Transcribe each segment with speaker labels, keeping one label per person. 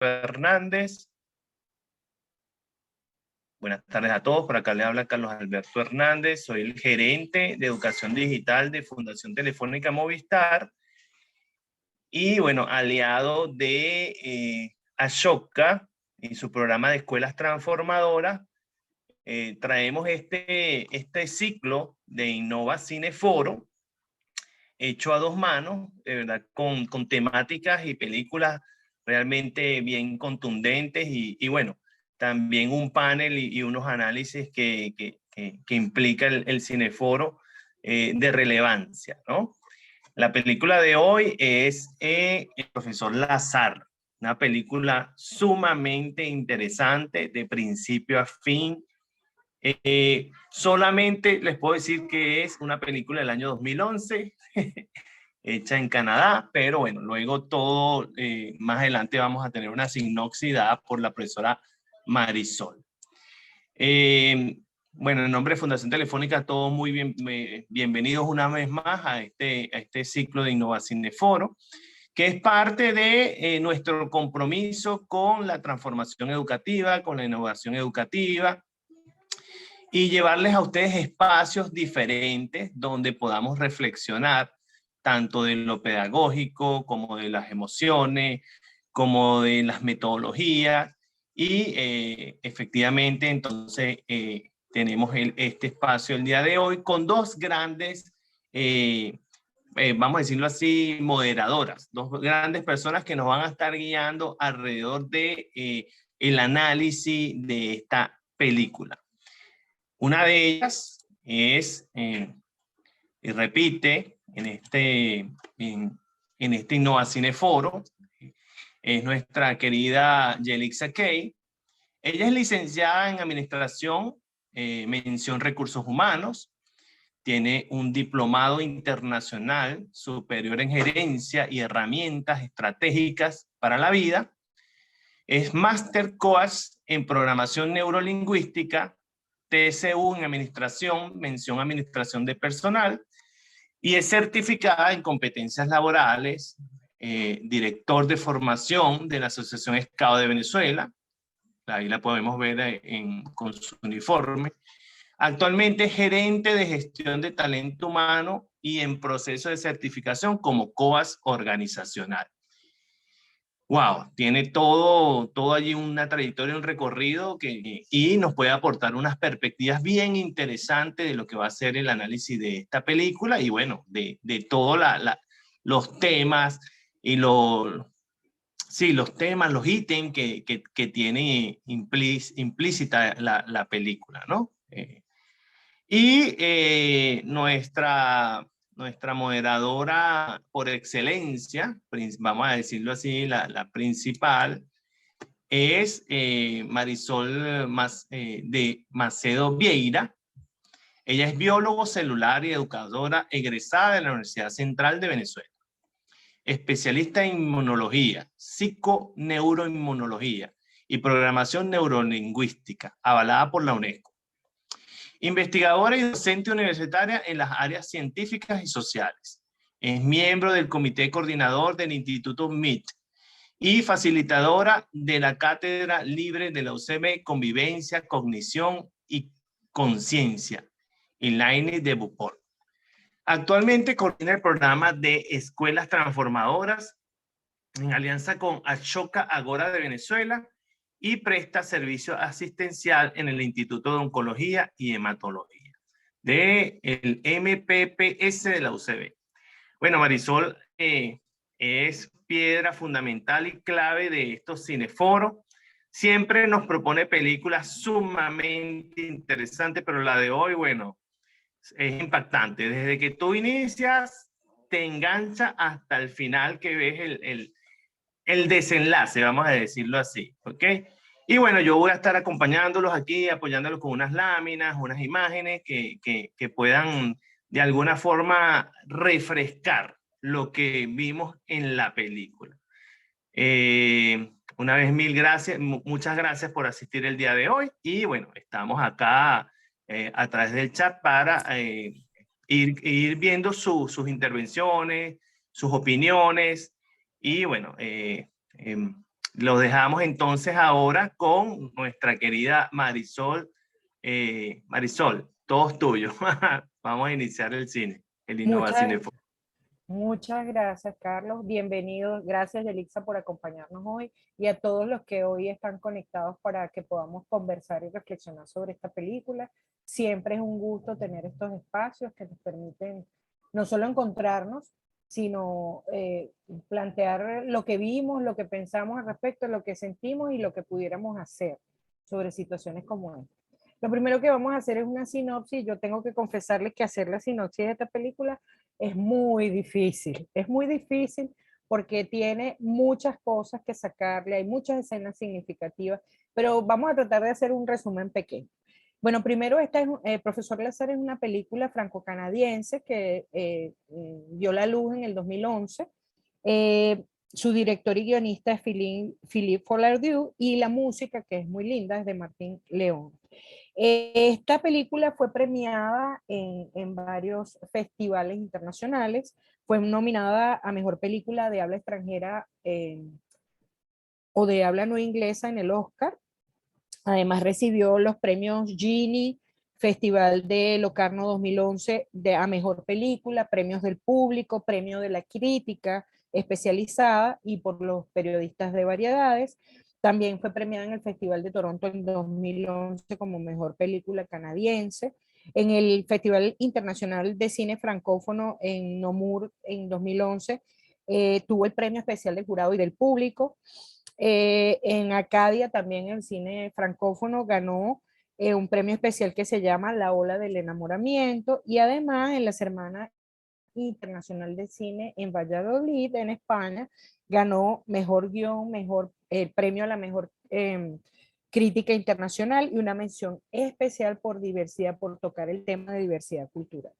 Speaker 1: Hernández. Buenas tardes a todos, por acá le habla Carlos Alberto Hernández, soy el gerente de educación digital de Fundación Telefónica Movistar y bueno, aliado de Ashoka y su programa de escuelas transformadoras. Traemos este ciclo de Innova Cineforo hecho a dos manos, de verdad, con temáticas y películas realmente bien contundentes y bueno, también un panel y unos análisis que implica el cineforo de relevancia, ¿no? La película de hoy es El profesor Lazar, una película sumamente interesante de principio a fin. Solamente les puedo decir que es una película del año 2011 hecha en Canadá, pero bueno, luego todo, más adelante vamos a tener una sinopsis dada por la profesora Marisol. Bueno, en nombre de Fundación Telefónica, todos muy bienvenidos una vez más a este ciclo de Innovación de Foro, que es parte de nuestro compromiso con la transformación educativa, con la innovación educativa, y llevarles a ustedes espacios diferentes donde podamos reflexionar tanto de lo pedagógico como de las emociones, como de las metodologías y efectivamente entonces tenemos este espacio el día de hoy con dos grandes, vamos a decirlo así, moderadoras, dos grandes personas que nos van a estar guiando alrededor de el análisis de esta película. Una de ellas es, y repite, en este Innovacine Foro, es nuestra querida Yelixa Kay. Ella es licenciada en Administración, mención Recursos Humanos, tiene un diplomado internacional superior en Gerencia y Herramientas Estratégicas para la Vida, es Master Coach en Programación Neurolingüística, TSU en Administración, mención Administración de Personal, y es certificada en competencias laborales, director de formación de la Asociación SCAO de Venezuela, ahí la podemos ver con su uniforme. Actualmente es gerente de gestión de talento humano y en proceso de certificación como coach organizacional. Wow, tiene todo allí una trayectoria, un recorrido y nos puede aportar unas perspectivas bien interesantes de lo que va a ser el análisis de esta película y bueno, de todos los temas y los temas, los ítems que tiene implícita la película, ¿no? Nuestra moderadora por excelencia, vamos a decirlo así, la principal, es Marisol de Macedo Vieira. Ella es biólogo celular y educadora egresada de la Universidad Central de Venezuela. Especialista en inmunología, psiconeuroinmunología y programación neurolingüística, avalada por la UNESCO. Investigadora y docente universitaria en las áreas científicas y sociales. Es miembro del comité coordinador del Instituto MIT y facilitadora de la Cátedra Libre de la UCB Convivencia, Cognición y Conciencia, Inline de Buport. Actualmente coordina el programa de Escuelas Transformadoras en alianza con Ashoka Agora de Venezuela y presta servicio asistencial en el Instituto de Oncología y Hematología del MPPS de la UCB. Bueno, Marisol es piedra fundamental y clave de estos cineforos. Siempre nos propone películas sumamente interesantes, pero la de hoy, bueno, es impactante. Desde que tú inicias, te engancha hasta el final que ves el desenlace, vamos a decirlo así, ¿ok? Y bueno, yo voy a estar acompañándolos aquí, apoyándolos con unas láminas, unas imágenes que puedan de alguna forma refrescar lo que vimos en la película. Una vez muchas gracias por asistir el día de hoy y bueno, estamos acá a través del chat para ir viendo sus intervenciones, sus opiniones y bueno, Lo dejamos entonces ahora con nuestra querida Marisol. Marisol, todo es tuyo. Vamos a iniciar el cine, el Innova
Speaker 2: Muchas,
Speaker 1: Cineforo.
Speaker 2: muchas gracias, Carlos. Bienvenido. Gracias, Yelixa, por acompañarnos hoy y a todos los que hoy están conectados para que podamos conversar y reflexionar sobre esta película. Siempre es un gusto tener estos espacios que nos permiten no solo encontrarnos, sino plantear lo que vimos, lo que pensamos al respecto, lo que sentimos y lo que pudiéramos hacer sobre situaciones como esta. Lo primero que vamos a hacer es una sinopsis. Yo tengo que confesarles que hacer la sinopsis de esta película es muy difícil porque tiene muchas cosas que sacarle, hay muchas escenas significativas, pero vamos a tratar de hacer un resumen pequeño. Bueno, primero, Profesor Lazar es una película franco-canadiense que vio la luz en el 2011. Eh, Su director y guionista es Philippe Follardieu y la música, que es muy linda, es de Martín León. Esta película fue premiada en varios festivales internacionales, fue nominada a Mejor Película de Habla Extranjera o de Habla No Inglesa en el Oscar. Además recibió los premios Genie, Festival de Locarno 2011 a Mejor Película, premios del público, premio de la crítica especializada y por los periodistas de variedades. También fue premiada en el Festival de Toronto en 2011 como Mejor Película Canadiense. En el Festival Internacional de Cine Francófono en Namur en 2011 tuvo el premio especial del jurado y del público. En Acadia, también el cine francófono, ganó un premio especial que se llama La Ola del Enamoramiento, y además en la Semana Internacional de Cine en Valladolid, en España, ganó mejor guión, premio a la mejor crítica internacional y una mención especial por diversidad, por tocar el tema de diversidad cultural.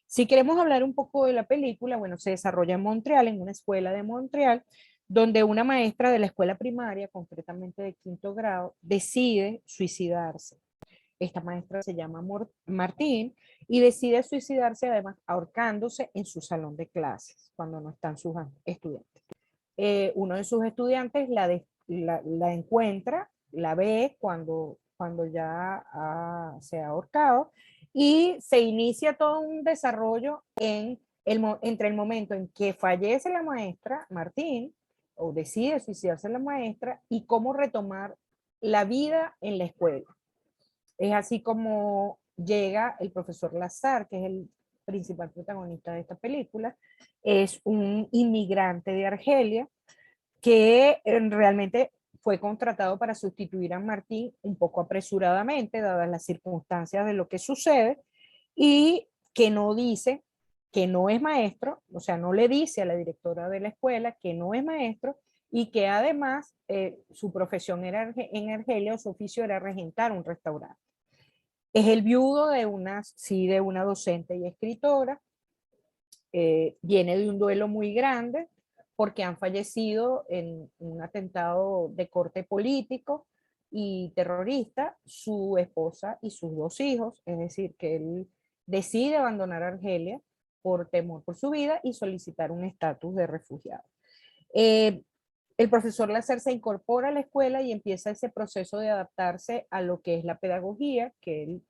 Speaker 2: Si queremos hablar un poco de la película, bueno, se desarrolla en Montreal, en una escuela de Montreal, donde una maestra de la escuela primaria, concretamente de quinto grado, decide suicidarse. Esta maestra se llama Martín y decide suicidarse, además ahorcándose en su salón de clases cuando no están sus estudiantes. Uno de sus estudiantes la encuentra, la ve cuando ya se ha ahorcado, y se inicia todo un desarrollo entre el momento en que fallece la maestra, Martín, o decide suicidarse la maestra, y cómo retomar la vida en la escuela. Es así como llega el profesor Lazar, que es el principal protagonista de esta película. Es un inmigrante de Argelia que realmente fue contratado para sustituir a Martín un poco apresuradamente, dadas las circunstancias de lo que sucede, y que no dice que no es maestro, o sea, no le dice a la directora de la escuela que no es maestro, y que además su profesión era en Argelia, su oficio era regentar un restaurante. Es el viudo de una docente y escritora. Viene de un duelo muy grande porque han fallecido en un atentado de corte político y terrorista su esposa y sus dos hijos, es decir, que él decide abandonar Argelia por temor por su vida y solicitar un estatus de refugiado. Eh, el profesor Lazar se incorpora a la escuela y empieza ese proceso de adaptarse a lo que es la pedagogía, que él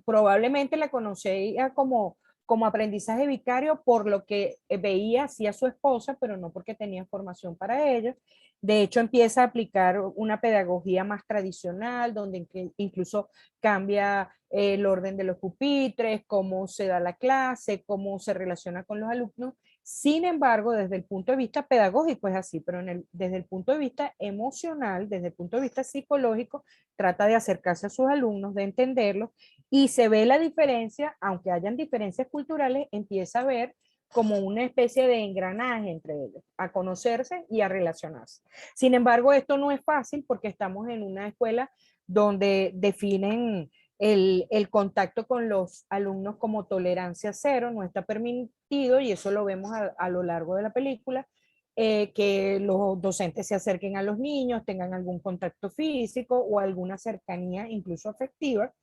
Speaker 2: probablemente la conocía como aprendizaje vicario por lo que veía hacía su esposa, pero no porque tenía formación para ello. De hecho, empieza a aplicar una pedagogía más tradicional, donde incluso cambia el orden de los pupitres, cómo se da la clase, cómo se relaciona con los alumnos. Sin embargo, desde el punto de vista pedagógico es así, pero desde el punto de vista emocional, desde el punto de vista psicológico, trata de acercarse a sus alumnos, de entenderlos, y se ve la diferencia, aunque hayan diferencias culturales, empieza a ver como una especie de engranaje entre ellos, a conocerse y a relacionarse. Sin embargo, esto no es fácil porque estamos en una escuela donde definen el contacto con los alumnos como tolerancia cero, no está permitido, y eso lo vemos a lo largo de la película, que los docentes se acerquen a los niños, tengan algún contacto físico o alguna cercanía, incluso afectiva,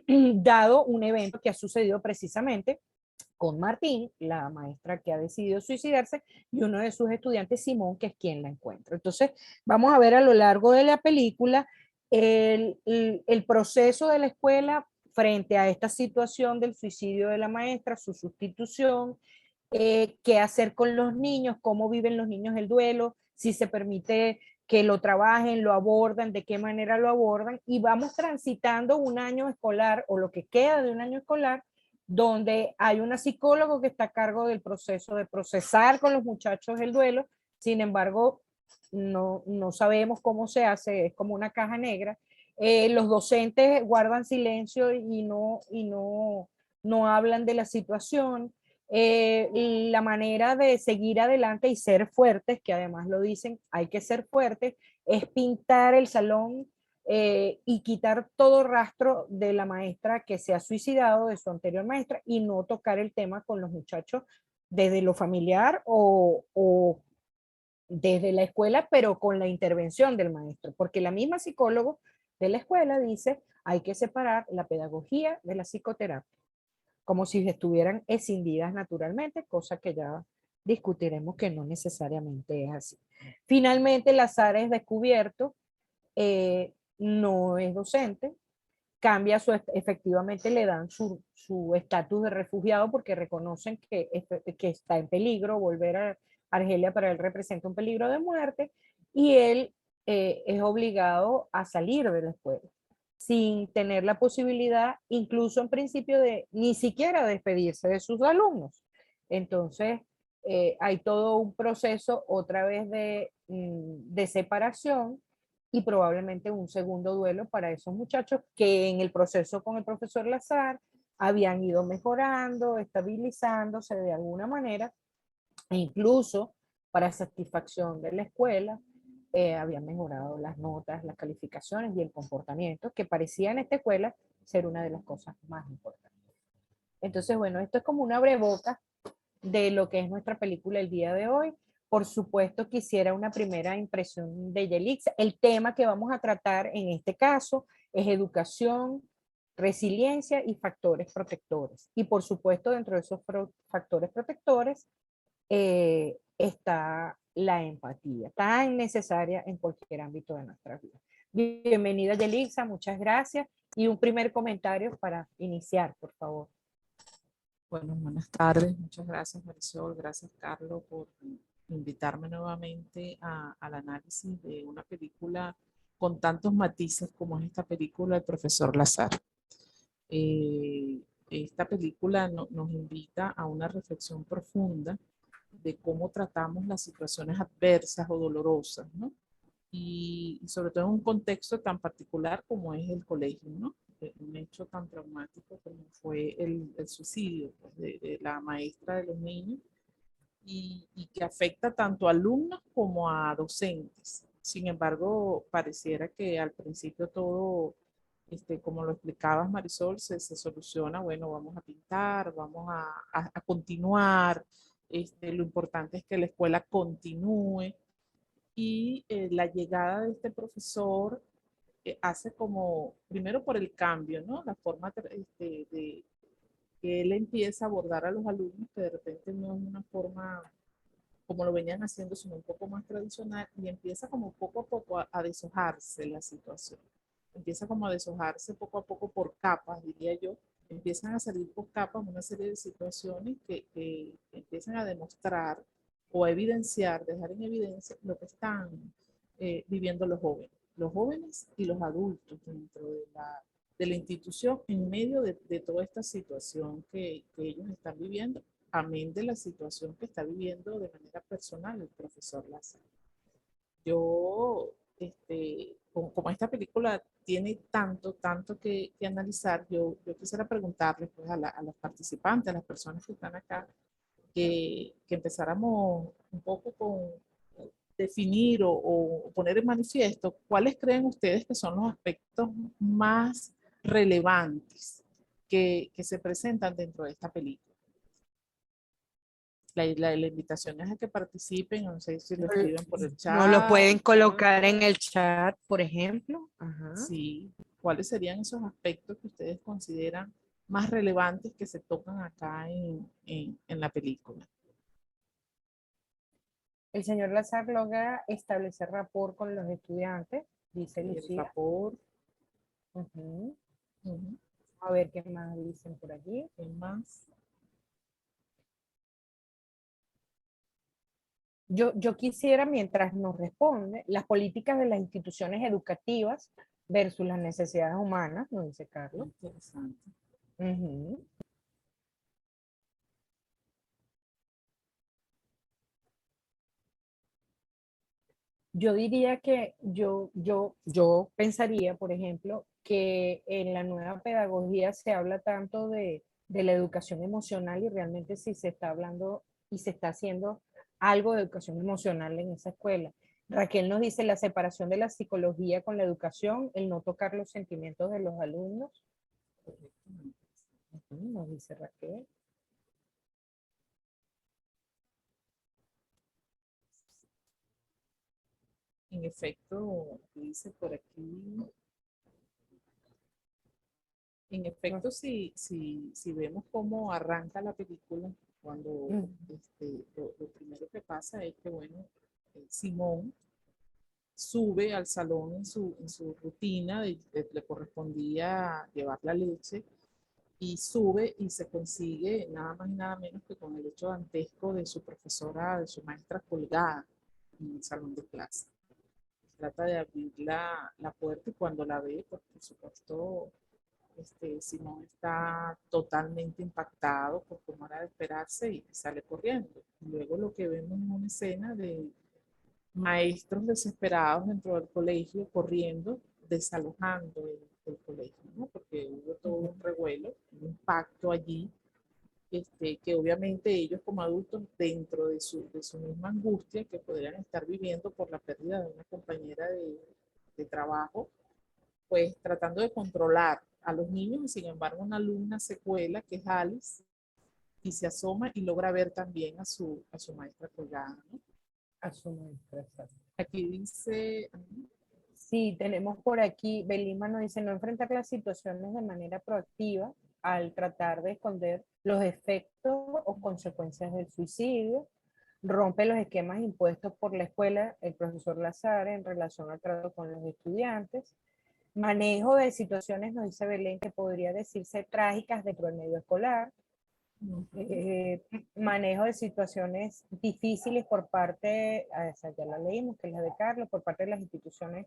Speaker 2: dado un evento que ha sucedido precisamente con Martín, la maestra que ha decidido suicidarse, y uno de sus estudiantes, Simón, que es quien la encuentra. Entonces, vamos a ver a lo largo de la película el proceso de la escuela frente a esta situación del suicidio de la maestra, su sustitución, qué hacer con los niños, cómo viven los niños el duelo, si se permite que lo trabajen, lo abordan, de qué manera lo abordan, y vamos transitando un año escolar o lo que queda de un año escolar, donde hay una psicóloga que está a cargo del proceso de procesar con los muchachos el duelo. Sin embargo, no sabemos cómo se hace, es como una caja negra. Los docentes guardan silencio no hablan de la situación. La manera de seguir adelante y ser fuertes, que además lo dicen, hay que ser fuertes, es pintar el salón y quitar todo rastro de la maestra que se ha suicidado, de su anterior maestra, y no tocar el tema con los muchachos desde lo familiar o desde la escuela, pero con la intervención del maestro, porque la misma psicólogo de la escuela dice, hay que separar la pedagogía de la psicoterapia, como si estuvieran escindidas naturalmente, cosa que ya discutiremos que no necesariamente es así. Finalmente, Lazar es descubierto, no es docente, cambia efectivamente le dan su estatus de refugiado porque reconocen que está en peligro, volver a Argelia para él representa un peligro de muerte, y él es obligado a salir de la escuela sin tener la posibilidad, incluso en principio, de ni siquiera despedirse de sus alumnos. Entonces, hay todo un proceso otra vez de separación y probablemente un segundo duelo para esos muchachos que en el proceso con el profesor Lazar habían ido mejorando, estabilizándose de alguna manera, e incluso para satisfacción de la escuela, habían mejorado las notas, las calificaciones y el comportamiento, que parecía en esta escuela ser una de las cosas más importantes. Entonces, bueno, esto es como una breboca de lo que es nuestra película el día de hoy. Por supuesto, quisiera una primera impresión de Yelixa. El tema que vamos a tratar en este caso es educación, resiliencia y factores protectores. Y por supuesto, dentro de esos factores protectores está la empatía, tan necesaria en cualquier ámbito de nuestra vida. Bienvenida, Yelixa, muchas gracias. Y un primer comentario para iniciar, por favor.
Speaker 3: Bueno, buenas tardes. Muchas gracias, Marisol. Gracias, Carlos, por invitarme nuevamente al análisis de una película con tantos matices como es esta película El profesor Lazar. Esta película nos invita a una reflexión profunda de cómo tratamos las situaciones adversas o dolorosas, ¿no? Y sobre todo en un contexto tan particular como es el colegio, ¿no? Un hecho tan traumático como fue el suicidio, pues, de la maestra de los niños y que afecta tanto a alumnos como a docentes. Sin embargo, pareciera que al principio todo, como lo explicabas, Marisol, se soluciona. Bueno, vamos a pintar, vamos a continuar. Lo importante es que la escuela continúe y la llegada de este profesor hace como, primero por el cambio, ¿no? La forma de que él empieza a abordar a los alumnos, que de repente no es una forma como lo venían haciendo, sino un poco más tradicional, y empieza como poco a poco a deshojarse la situación. Empieza como a deshojarse poco a poco por capas, diría yo. Empiezan a salir por capas una serie de situaciones que empiezan a demostrar o a evidenciar, dejar en evidencia lo que están viviendo los jóvenes y los adultos dentro de la institución en medio de toda esta situación que ellos están viviendo, amén de la situación que está viviendo de manera personal el profesor Lazar. Yo, como esta película tiene tanto que analizar, yo quisiera preguntarles pues, a los participantes, a las personas que están acá, que empezáramos un poco con definir o poner en manifiesto cuáles creen ustedes que son los aspectos más relevantes que se presentan dentro de esta película. La invitación es a que participen, no sé si lo escriben por el chat.
Speaker 2: No lo pueden colocar en el chat, por ejemplo. Ajá.
Speaker 3: Sí, ¿cuáles serían esos aspectos que ustedes consideran más relevantes que se tocan acá en la película.
Speaker 2: El señor Lazar logra establecer rapport con los estudiantes, dice
Speaker 3: El
Speaker 2: Lucía.
Speaker 3: vapor,
Speaker 2: Ujú.
Speaker 3: ujú,
Speaker 2: A ver qué más dicen por allí.
Speaker 3: ¿qué más?
Speaker 2: Yo quisiera, mientras nos responde, las políticas de las instituciones educativas versus las necesidades humanas, nos dice Carlos.
Speaker 3: Interesante.
Speaker 2: Ujú. Yo diría que yo pensaría, por ejemplo, que en la nueva pedagogía se habla tanto de la educación emocional y realmente si se está hablando y se está haciendo algo de educación emocional en esa escuela. Raquel nos dice la separación de la psicología con la educación, el no tocar los sentimientos de los alumnos. Ujú, nos dice Raquel.
Speaker 3: En efecto, dice por aquí, en efecto, si vemos cómo arranca la película, cuando
Speaker 2: Ujú.
Speaker 3: lo primero que pasa es que, bueno, Simón sube al salón en su rutina, le correspondía llevar la leche, y sube y se consigue nada más y nada menos que con el hecho dantesco de su profesora, de su maestra colgada en el salón de clase. Trata de abrir la puerta y cuando la ve, pues por supuesto, Simón está totalmente impactado por cómo era de esperarse y sale corriendo. Luego lo que vemos es una escena de maestros desesperados dentro del colegio corriendo, desalojando el colegio, ¿no? Porque hubo todo un revuelo, un impacto allí, que obviamente ellos como adultos, dentro de su misma angustia que podrían estar viviendo por la pérdida de una compañera de trabajo, pues tratando de controlar a los niños, y sin embargo una alumna se cuela, que es Alice, y se asoma y logra ver también a su maestra colgada, ¿no?
Speaker 2: A su maestra, exacto.
Speaker 3: Aquí dice,
Speaker 2: Sí, tenemos por aquí, Belima nos dice, no enfrentar las situaciones de manera proactiva al tratar de esconder los efectos o consecuencias del suicidio, rompe los esquemas impuestos por la escuela, el profesor Lazar, en relación al trato con los estudiantes, manejo de situaciones, nos dice Belén, que podría decirse trágicas dentro del medio escolar, eh, manejo de situaciones difíciles por parte, esa ya la leímos, que es la de Carlos, por parte de las instituciones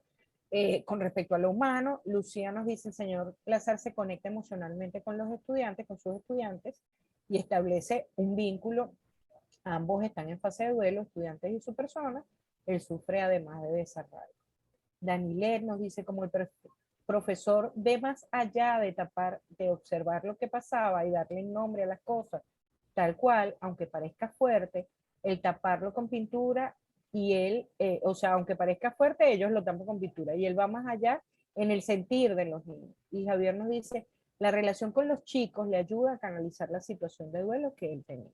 Speaker 2: con respecto a lo humano. Lucía nos dice, el señor Lazar se conecta emocionalmente con los estudiantes, con sus estudiantes, y establece un vínculo. Ambos están en fase de duelo, estudiantes y su persona. Él sufre además de desarrollo. Danilet nos dice, como el profesor ve más allá de tapar, de observar lo que pasaba y darle nombre a las cosas, tal cual, aunque parezca fuerte, el taparlo con pintura y él, o sea, aunque parezca fuerte, ellos lo tapan con pintura y él va más allá en el sentir de los niños. Y Javier nos dice, la relación con los chicos le ayuda a canalizar la situación de duelo que él tenía.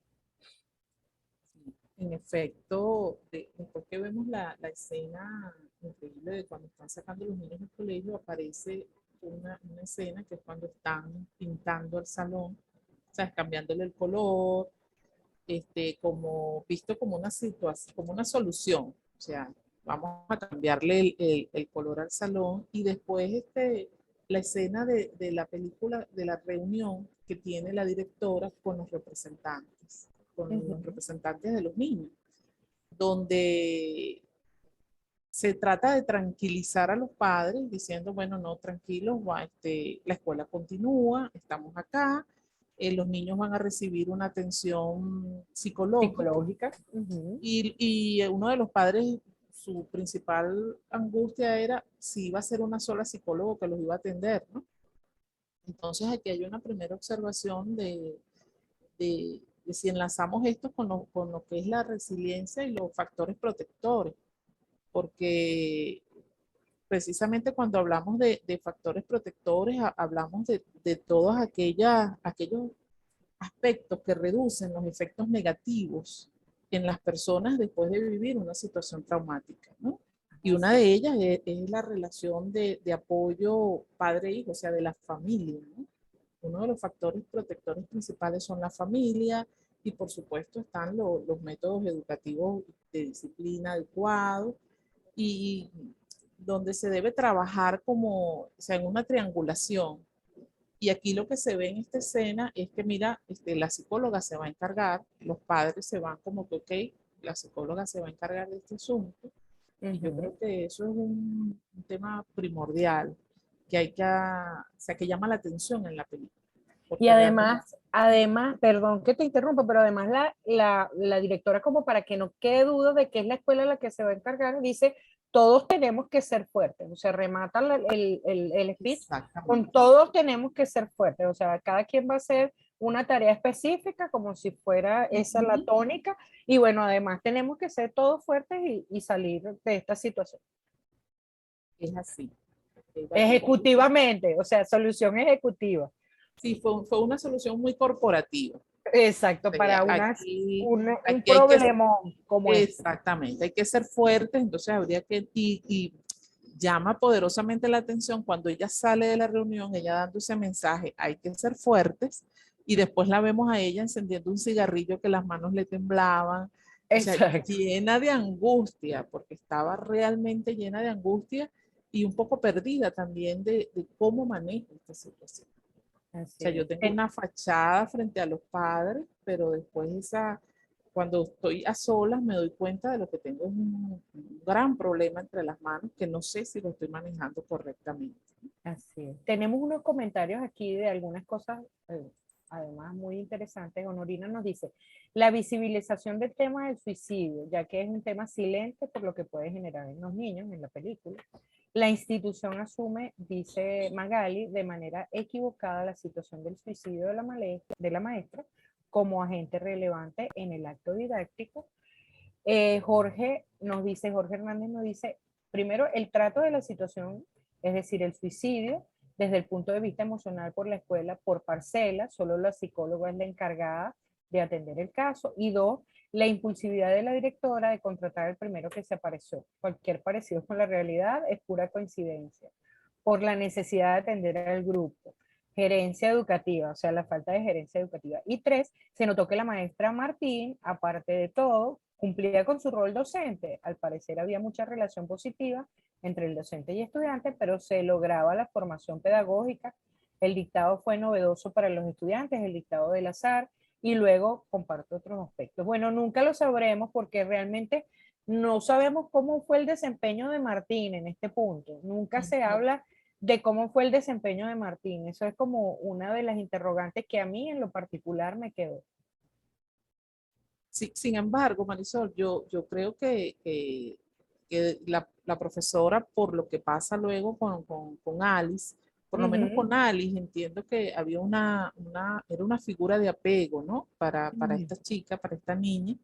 Speaker 3: en efecto, después que vemos la escena increíble de cuando están sacando los niños del colegio, aparece una escena que es cuando están pintando el salón, o sea, cambiándole el color, como visto como una situación, como una solución. O sea, vamos a cambiarle el color al salón, y después la escena de la película, de la reunión que tiene la directora con los representantes, de los niños, donde se trata de tranquilizar a los padres diciendo, bueno, no, tranquilos, la escuela continúa, estamos acá, los niños van a recibir una atención psicológica,
Speaker 2: Psicológica.
Speaker 3: y uno de los padres, su principal angustia era si iba a ser una sola psicóloga que los iba a atender, ¿no? Entonces aquí hay una primera observación de si enlazamos esto con lo que es la resiliencia y los factores protectores, porque precisamente cuando hablamos de factores protectores, hablamos de todos aquellos aspectos que reducen los efectos negativos en las personas después de vivir una situación traumática, ¿no? Y una de ellas es la relación de apoyo padre-hijo, o sea, de la familia, ¿no? uno de los factores protectores principales son la familia y por supuesto están los métodos educativos de disciplina adecuados y donde se debe trabajar como, o sea, en una triangulación. Y aquí lo que se ve en esta escena es que, mira, la psicóloga se va a encargar, los padres se van como que, ok, la psicóloga se va a encargar de este asunto. Y yo creo que eso es un tema primordial que hay que, o sea, que llama la atención en la película.
Speaker 2: Y
Speaker 3: Porque realmente,
Speaker 2: además, perdón que te interrumpa, pero además la directora, como para que no quede duda de que es la escuela la que se va a encargar, dice, todos tenemos que ser fuertes, o sea, remata el speech con
Speaker 3: exactamente,
Speaker 2: todos tenemos que ser fuertes, o sea, cada quien va a hacer una tarea específica como si fuera esa la
Speaker 3: ujú,
Speaker 2: tónica, y bueno, además tenemos que ser todos fuertes y salir de esta situación.
Speaker 3: es así.
Speaker 2: Ejecutivamente, o sea, solución ejecutiva.
Speaker 3: Sí, fue una solución muy corporativa.
Speaker 2: Exacto, para
Speaker 3: Aquí,
Speaker 2: un
Speaker 3: aquí hay que,
Speaker 2: problema como este.
Speaker 3: exactamente, hay que ser fuertes, entonces habría que, y llama poderosamente la atención cuando ella sale de la reunión, ella dando ese mensaje, hay que ser fuertes, y después la vemos a ella encendiendo un cigarrillo que las manos le temblaban, o sea,
Speaker 2: Exacto.
Speaker 3: llena de angustia, porque estaba realmente llena de angustia y un poco perdida también de cómo maneja esta situación. O
Speaker 2: Así
Speaker 3: sea, yo
Speaker 2: es.
Speaker 3: tengo una fachada frente a los padres, pero después cuando estoy a solas me doy cuenta de lo que tengo es un gran problema entre las manos que no sé si lo estoy manejando correctamente.
Speaker 2: Así es. Tenemos unos comentarios aquí de algunas cosas, además muy interesantes. Honorina nos dice, la visibilización del tema del suicidio, ya que es un tema silente por lo que puede generar en los niños en la película. La institución asume, dice Magali, de manera equivocada la situación del suicidio de la maestra como agente relevante en el acto didáctico. Jorge Hernández nos dice, primero, el trato de la situación, es decir, el suicidio, desde el punto de vista emocional por la escuela, por parcela, solo la psicóloga es la encargada de atender el caso, y dos, la impulsividad de la directora de contratar el primero que se apareció. Cualquier parecido con la realidad es pura coincidencia. Por la necesidad de atender al grupo. Gerencia educativa, o sea, la falta de gerencia educativa. Y tres, se notó que la maestra Martín, aparte de todo, cumplía con su rol docente. Al parecer había mucha relación positiva entre el docente y estudiante, pero se lograba la formación pedagógica. El dictado fue novedoso para los estudiantes, el dictado del azar, y luego comparto otros aspectos. Bueno, nunca lo sabremos porque realmente no sabemos cómo fue el desempeño de Martín en este punto. Nunca se habla de cómo fue el desempeño de Martín. Eso es como una de las interrogantes que a mí en lo particular me quedó.
Speaker 3: Sí, sin embargo, Marisol, yo creo que la profesora, por lo que pasa luego con Alice, por lo menos
Speaker 2: Ujú.
Speaker 3: con Alice, entiendo que había era una figura de apego, ¿no? Para
Speaker 2: Ujú.
Speaker 3: esta chica, para esta niña,
Speaker 2: Sí.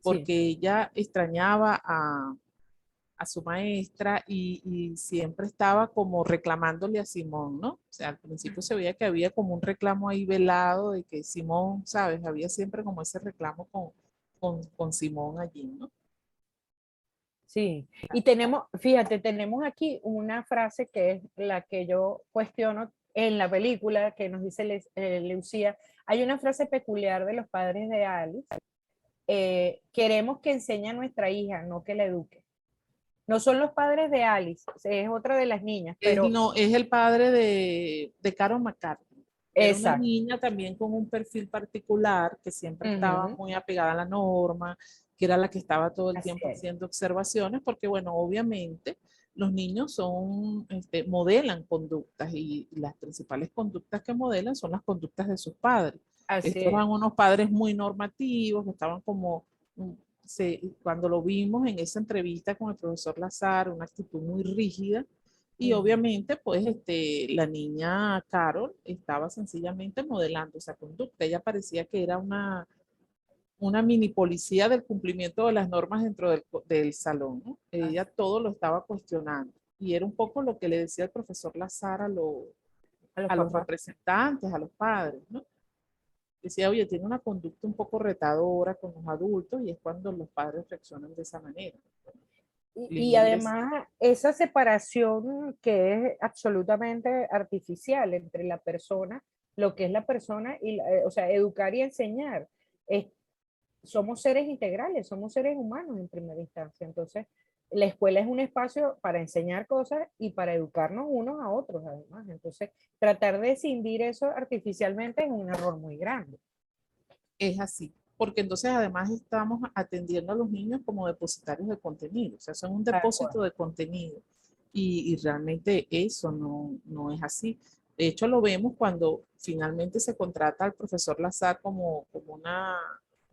Speaker 3: porque ella extrañaba a su maestra y siempre estaba como reclamándole a Simón, ¿no? O sea, al principio se veía que había como un reclamo ahí velado de que Simón, ¿sabes? Había siempre como ese reclamo con Simón allí, ¿no?
Speaker 2: Sí, y tenemos, fíjate, tenemos aquí una frase que es la que yo cuestiono en la película que nos dice Lucía. Hay una frase peculiar de los padres de Alice. Queremos que enseñe a nuestra hija, no que la eduque. No son los padres de Alice, es otra de las niñas, pero
Speaker 3: No, es el padre de Carol McCarthy. Era una
Speaker 2: exacto.
Speaker 3: niña también con un perfil particular que siempre estaba
Speaker 2: Ujú.
Speaker 3: muy apegada a la norma, que era la que estaba todo el
Speaker 2: Así
Speaker 3: tiempo
Speaker 2: es.
Speaker 3: haciendo observaciones, porque bueno, obviamente los niños modelan conductas y las principales conductas que modelan son las conductas de sus padres.
Speaker 2: Así
Speaker 3: Estos
Speaker 2: es.
Speaker 3: eran unos padres muy normativos, que estaban como, cuando lo vimos en esa entrevista con el profesor Lazar, una actitud muy rígida y
Speaker 2: Ujú.
Speaker 3: obviamente, pues, la niña Carol estaba sencillamente modelando esa conducta. Ella parecía que era una mini policía del cumplimiento de las normas dentro del salón, ¿no? Ella todo lo estaba cuestionando. Y era un poco lo que le decía el profesor Lazar
Speaker 2: A los
Speaker 3: a los
Speaker 2: papás.
Speaker 3: representantes, a los padres, ¿no? Decía, oye, tiene una conducta un poco retadora con los adultos y es cuando los padres reaccionan de esa manera.
Speaker 2: Y
Speaker 3: Él les,
Speaker 2: además, esa separación que es absolutamente artificial entre la persona lo que es la persona, o sea, educar y enseñar. Somos seres integrales, somos seres humanos en primera instancia. Entonces, la escuela es un espacio para enseñar cosas y para educarnos unos a otros, además. Entonces, tratar de escindir eso artificialmente es un error muy grande.
Speaker 3: Es así, porque entonces además estamos atendiendo a los niños como depositarios de contenido, o sea, son un depósito de contenido y realmente eso no es así. De hecho, lo vemos cuando finalmente se contrata al profesor Lazar como una,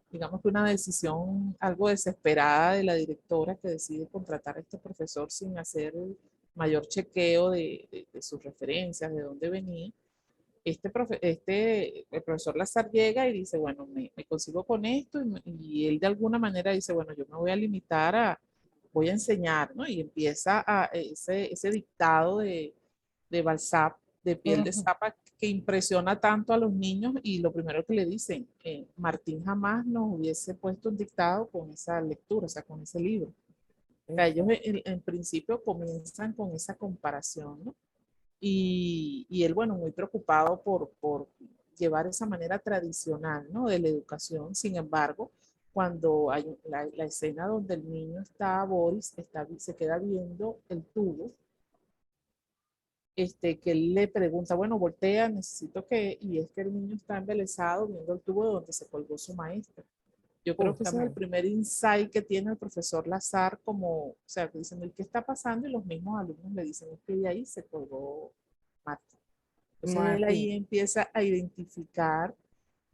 Speaker 3: digamos que una decisión algo desesperada de la directora que decide contratar a este profesor sin hacer mayor chequeo de sus referencias, de dónde venía. El profesor Lazar llega y dice, bueno, me consigo con esto y él de alguna manera dice, bueno, yo me voy a limitar voy a enseñar, ¿no? Y empieza ese dictado de Balzac, de piel de zapa, que impresiona tanto a los niños y lo primero que le dicen, Martín jamás nos hubiese puesto un dictado con esa lectura, o sea, con ese libro. O sea, ellos en principio comienzan con esa comparación, ¿no? Y él, bueno, muy preocupado por llevar esa manera tradicional, ¿no? De la educación. Sin embargo, cuando hay la escena donde el niño está, Boris, se queda viendo el tubo, que él le pregunta, bueno, voltea, necesito que, y es que el niño está embelesado viendo el tubo donde se colgó su maestra. Yo creo que ese es el primer insight que tiene el profesor Lazar, como, o sea, que dicen, ¿qué está pasando? Y los mismos alumnos le dicen, es que de ahí se colgó Martín. Entonces él ahí empieza a identificar,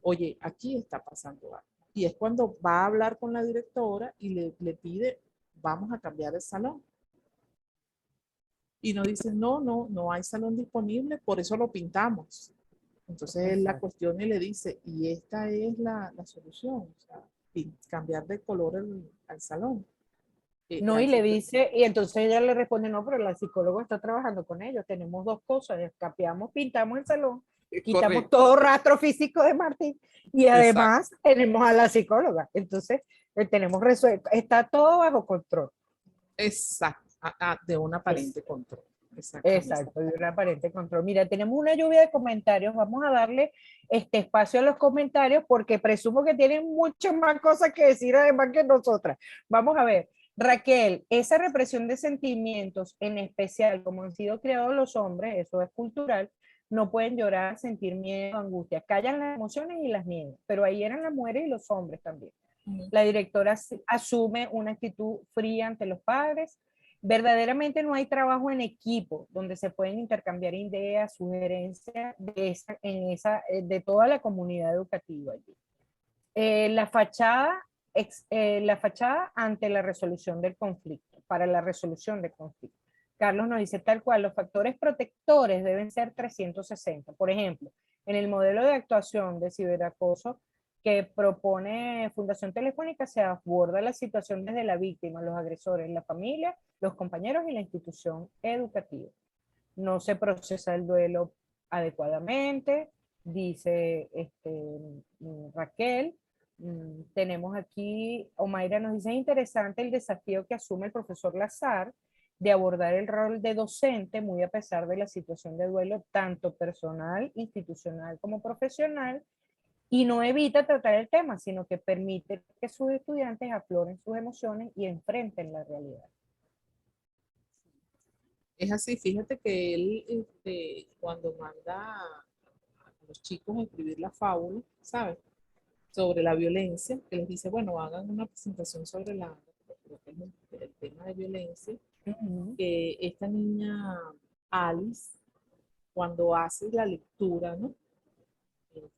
Speaker 3: oye, aquí está pasando algo. Y es cuando va a hablar con la directora y le pide, vamos a cambiar el salón. Y nos dice, no hay salón disponible, por eso lo pintamos. Entonces él la cuestiona y le dice, y esta es la solución, o sea, cambiar de color al salón.
Speaker 2: No, y le dice, y entonces ella le responde, no, pero la psicóloga está trabajando con ellos, tenemos dos cosas, escapeamos, pintamos el salón, quitamos todo rastro físico de Martín y además tenemos a la psicóloga, entonces tenemos resuelto, está todo bajo control.
Speaker 3: Exacto, de un aparente control.
Speaker 2: Exacto, de un aparente control. Mira, tenemos una lluvia de comentarios, vamos a darle este espacio a los comentarios porque presumo que tienen muchas más cosas que decir además que nosotras. Vamos a ver. Raquel, esa represión de sentimientos, en especial como han sido creados los hombres, eso es cultural, no pueden llorar, sentir miedo, angustia, callan las emociones y las niegan, pero ahí eran las mujeres y los hombres también. La directora asume una actitud fría ante los padres. Verdaderamente no hay trabajo en equipo donde se pueden intercambiar ideas, sugerencias de toda la comunidad educativa allí. La fachada ante la resolución del conflicto, para la resolución del conflicto. Carlos nos dice tal cual, los factores protectores deben ser 360. Por ejemplo, en el modelo de actuación de ciberacoso que propone Fundación Telefónica se aborda la situación desde la víctima, los agresores, la familia, los compañeros y la institución educativa. No se procesa el duelo adecuadamente, dice Raquel. Tenemos aquí, Omaira nos dice, es interesante el desafío que asume el profesor Lazar de abordar el rol de docente, muy a pesar de la situación de duelo, tanto personal, institucional como profesional, y no evita tratar el tema, sino que permite que sus estudiantes afloren sus emociones y enfrenten la realidad.
Speaker 3: Es así, fíjate que él, cuando manda a los chicos a escribir la fábula, ¿sabes? Sobre la violencia, que les dice, bueno, hagan una presentación sobre el tema de violencia, que esta niña Alice, cuando hace la lectura, ¿no?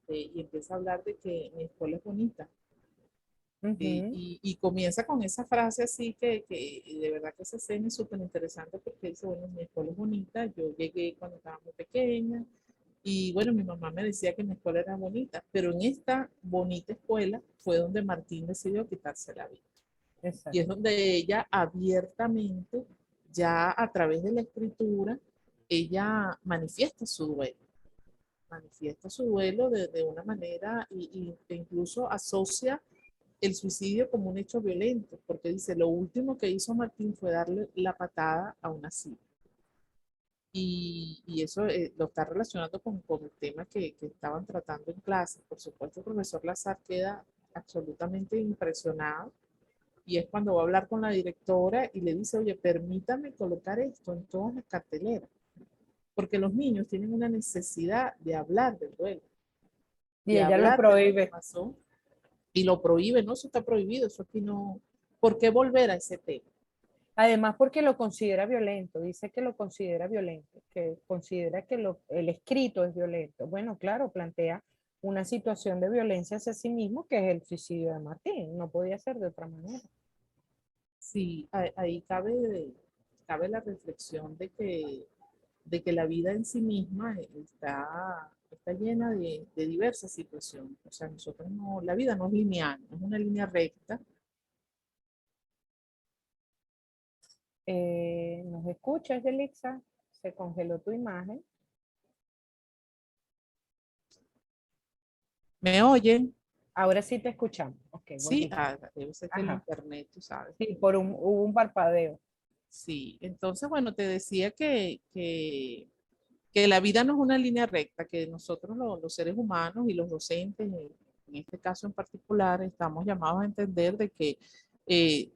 Speaker 3: Y empieza a hablar de que mi escuela es bonita. Y comienza con esa frase así que de verdad que esa escena es súper interesante porque dice, bueno, mi escuela es bonita, yo llegué cuando estaba muy pequeña y bueno, mi mamá me decía que mi escuela era bonita, pero en esta bonita escuela fue donde Martín decidió quitarse la vida. Exacto. Y es donde ella abiertamente, ya a través de la escritura, ella manifiesta su duelo de una manera e incluso asocia el suicidio como un hecho violento, porque dice, lo último que hizo Martín fue darle la patada a una silla. Y eso lo está relacionando con el tema que estaban tratando en clase. Por supuesto, el profesor Lazar queda absolutamente impresionado y es cuando va a hablar con la directora y le dice, oye, permítame colocar esto en todas las carteleras, porque los niños tienen una necesidad de hablar del duelo,
Speaker 2: Y
Speaker 3: de
Speaker 2: ella lo
Speaker 3: hablar de lo que
Speaker 2: prohíbe.
Speaker 3: pasó, y lo prohíbe, no, eso está prohibido, eso aquí no, ¿por qué volver a ese tema?
Speaker 2: Además, porque lo considera violento, dice que lo considera violento, que considera que el escrito es violento. Bueno, claro, plantea una situación de violencia hacia sí mismo, que es el suicidio de Martín, no podía ser de otra manera.
Speaker 3: Sí, ahí cabe la reflexión de que la vida en sí misma está llena de diversas situaciones. O sea, nosotros no, la vida no es lineal, no es una línea recta.
Speaker 2: ¿Nos escuchas, Yelixa? Se congeló tu imagen.
Speaker 3: ¿Me oyen?
Speaker 2: Ahora sí te escuchamos. Ok,
Speaker 3: Sí,
Speaker 2: volviste.
Speaker 3: debe ser que el
Speaker 2: Ajá.
Speaker 3: internet, tú sabes.
Speaker 2: Sí, hubo un parpadeo.
Speaker 3: Sí, entonces, bueno, te decía que la vida no es una línea recta, que nosotros los seres humanos y los docentes, en este caso en particular, estamos llamados a entender de que eh,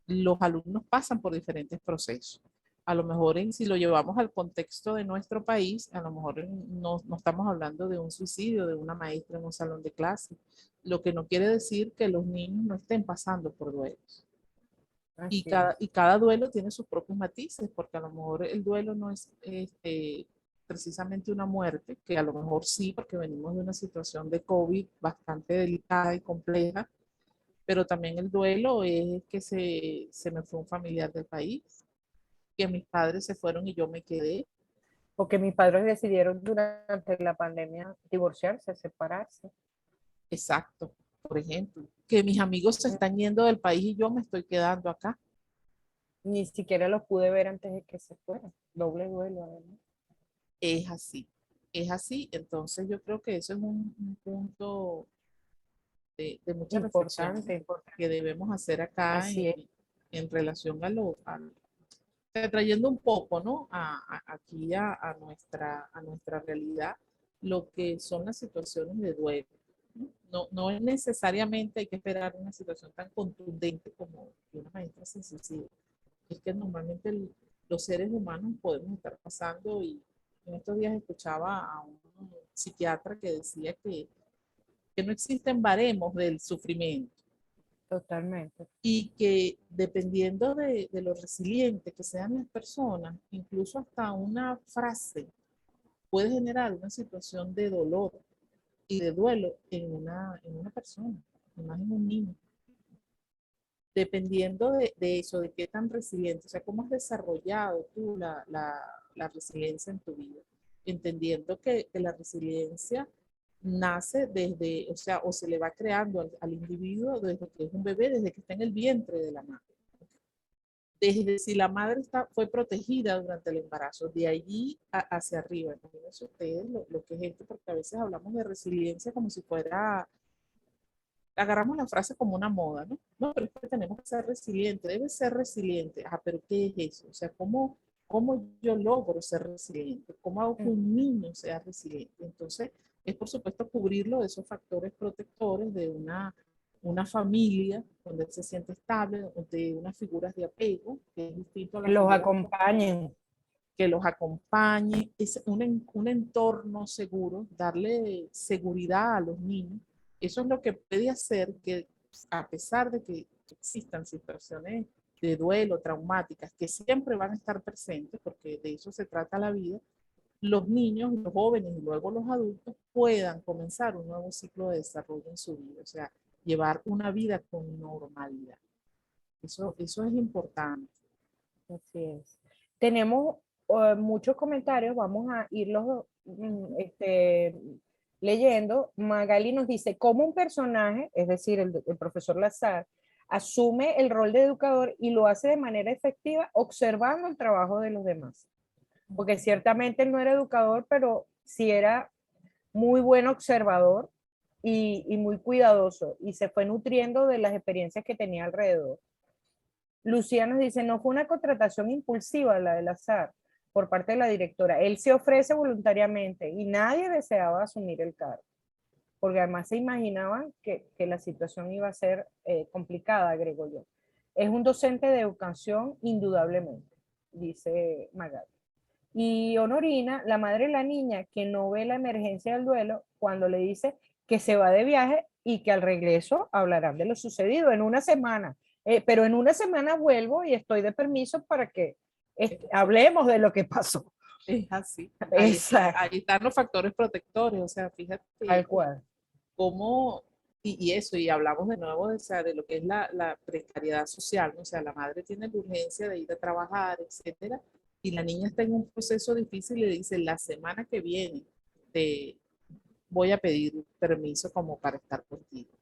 Speaker 3: los alumnos pasan por diferentes procesos. A lo mejor si lo llevamos al contexto de nuestro país, a lo mejor no estamos hablando de un suicidio de una maestra en un salón de clase, lo que no quiere decir que los niños no estén pasando por duelos.
Speaker 2: Así es.
Speaker 3: Y cada duelo tiene sus propios matices, porque a lo mejor el duelo no es precisamente una muerte, que a lo mejor sí, porque venimos de una situación de COVID bastante delicada y compleja, pero también el duelo es que se me fue un familiar del país, que mis padres se fueron y yo me quedé.
Speaker 2: Porque mis padres decidieron durante la pandemia divorciarse, separarse.
Speaker 3: Exacto, por ejemplo, que mis amigos se están yendo del país y yo me estoy quedando acá.
Speaker 2: Ni siquiera los pude ver antes de que se fueran. Doble duelo, además.
Speaker 3: Es así, es así. Entonces yo creo que eso es un punto de mucha reflexión, ¿no?,
Speaker 2: Importante, importante.
Speaker 3: que debemos hacer acá
Speaker 2: Así es.
Speaker 3: en relación trayendo un poco, ¿no? Aquí a nuestra realidad, lo que son las situaciones de duelo. No es necesariamente hay que esperar una situación tan contundente como que una maestra se suicide. Es que normalmente los seres humanos podemos estar pasando y en estos días escuchaba a un psiquiatra que decía que no existen baremos del sufrimiento
Speaker 2: Totalmente.
Speaker 3: y que dependiendo de lo resiliente que sean las personas, incluso hasta una frase puede generar una situación de dolor y de duelo en una persona, más en un niño. Dependiendo de eso, de qué tan resiliente, o sea, cómo has desarrollado tú la resiliencia en tu vida, entendiendo que la resiliencia nace desde, o sea, o se le va creando al individuo desde que es un bebé, desde que está en el vientre de la madre. Desde si la madre fue protegida durante el embarazo, de allí hacia arriba. Imagínense ustedes lo que es esto, porque a veces hablamos de resiliencia como si fuera, agarramos la frase como una moda, ¿no? No, pero es que tenemos que ser resilientes, debe ser resiliente. Ah, pero ¿qué es eso? O sea, ¿cómo yo logro ser resiliente? ¿Cómo hago que un niño sea resiliente? Entonces, es por supuesto cubrirlo de esos factores protectores de una familia donde él se siente estable, de unas figuras de apego, que es distinto a
Speaker 2: Que
Speaker 3: las
Speaker 2: los
Speaker 3: figuras
Speaker 2: acompañen.
Speaker 3: que los acompañe, es un entorno seguro, darle seguridad a los niños. Eso es lo que puede hacer que, a pesar de que existan situaciones de duelo, traumáticas, que siempre van a estar presentes, porque de eso se trata la vida, los niños, los jóvenes y luego los adultos puedan comenzar un nuevo ciclo de desarrollo en su vida, o sea, llevar una vida con normalidad. Eso es importante.
Speaker 2: Así es. Tenemos muchos comentarios, vamos a irlos leyendo. Magali nos dice, ¿cómo un personaje, es decir, el profesor Lazar, asume el rol de educador y lo hace de manera efectiva observando el trabajo de los demás? Porque ciertamente él no era educador, pero sí era muy buen observador y muy cuidadoso, y se fue nutriendo de las experiencias que tenía alrededor. Lucía nos dice, no fue una contratación impulsiva la del Azar, por parte de la directora. Él se ofrece voluntariamente y nadie deseaba asumir el cargo, porque además se imaginaban que la situación iba a ser complicada, agrego yo. Es un docente de educación indudablemente, dice Magali. Y Honorina, la madre de la niña, que no ve la emergencia del duelo, cuando le dice que se va de viaje y que al regreso hablarán de lo sucedido en una semana. Pero en una semana vuelvo y estoy de permiso para que hablemos de lo que pasó.
Speaker 3: Es así.
Speaker 2: Exacto.
Speaker 3: Ahí están los factores protectores, o sea, fíjate
Speaker 2: Tal cual.
Speaker 3: cómo, y eso, y hablamos de nuevo de, o sea, de lo que es la precariedad social, ¿no? O sea, la madre tiene la urgencia de ir a trabajar, etcétera, y la niña está en un proceso difícil y le dice, la semana que viene te voy a pedir permiso como para estar contigo.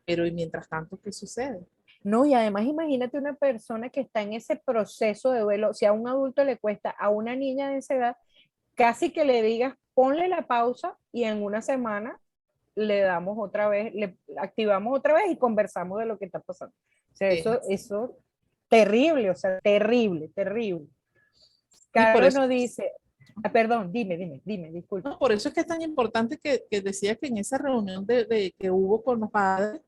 Speaker 3: Pero y mientras tanto, ¿qué sucede?
Speaker 2: No, y además imagínate una persona que está en ese proceso de duelo, si a un adulto le cuesta, a una niña de esa edad, casi que le digas, ponle la pausa y en una semana le damos otra vez, le activamos otra vez y conversamos de lo que está pasando. O sea, eso terrible, o sea, terrible, terrible.
Speaker 3: Y por
Speaker 2: Carlos
Speaker 3: eso,
Speaker 2: nos dice, perdón, dime, disculpa.
Speaker 3: no, por eso es que es tan importante que decía que en esa reunión que hubo con los padres,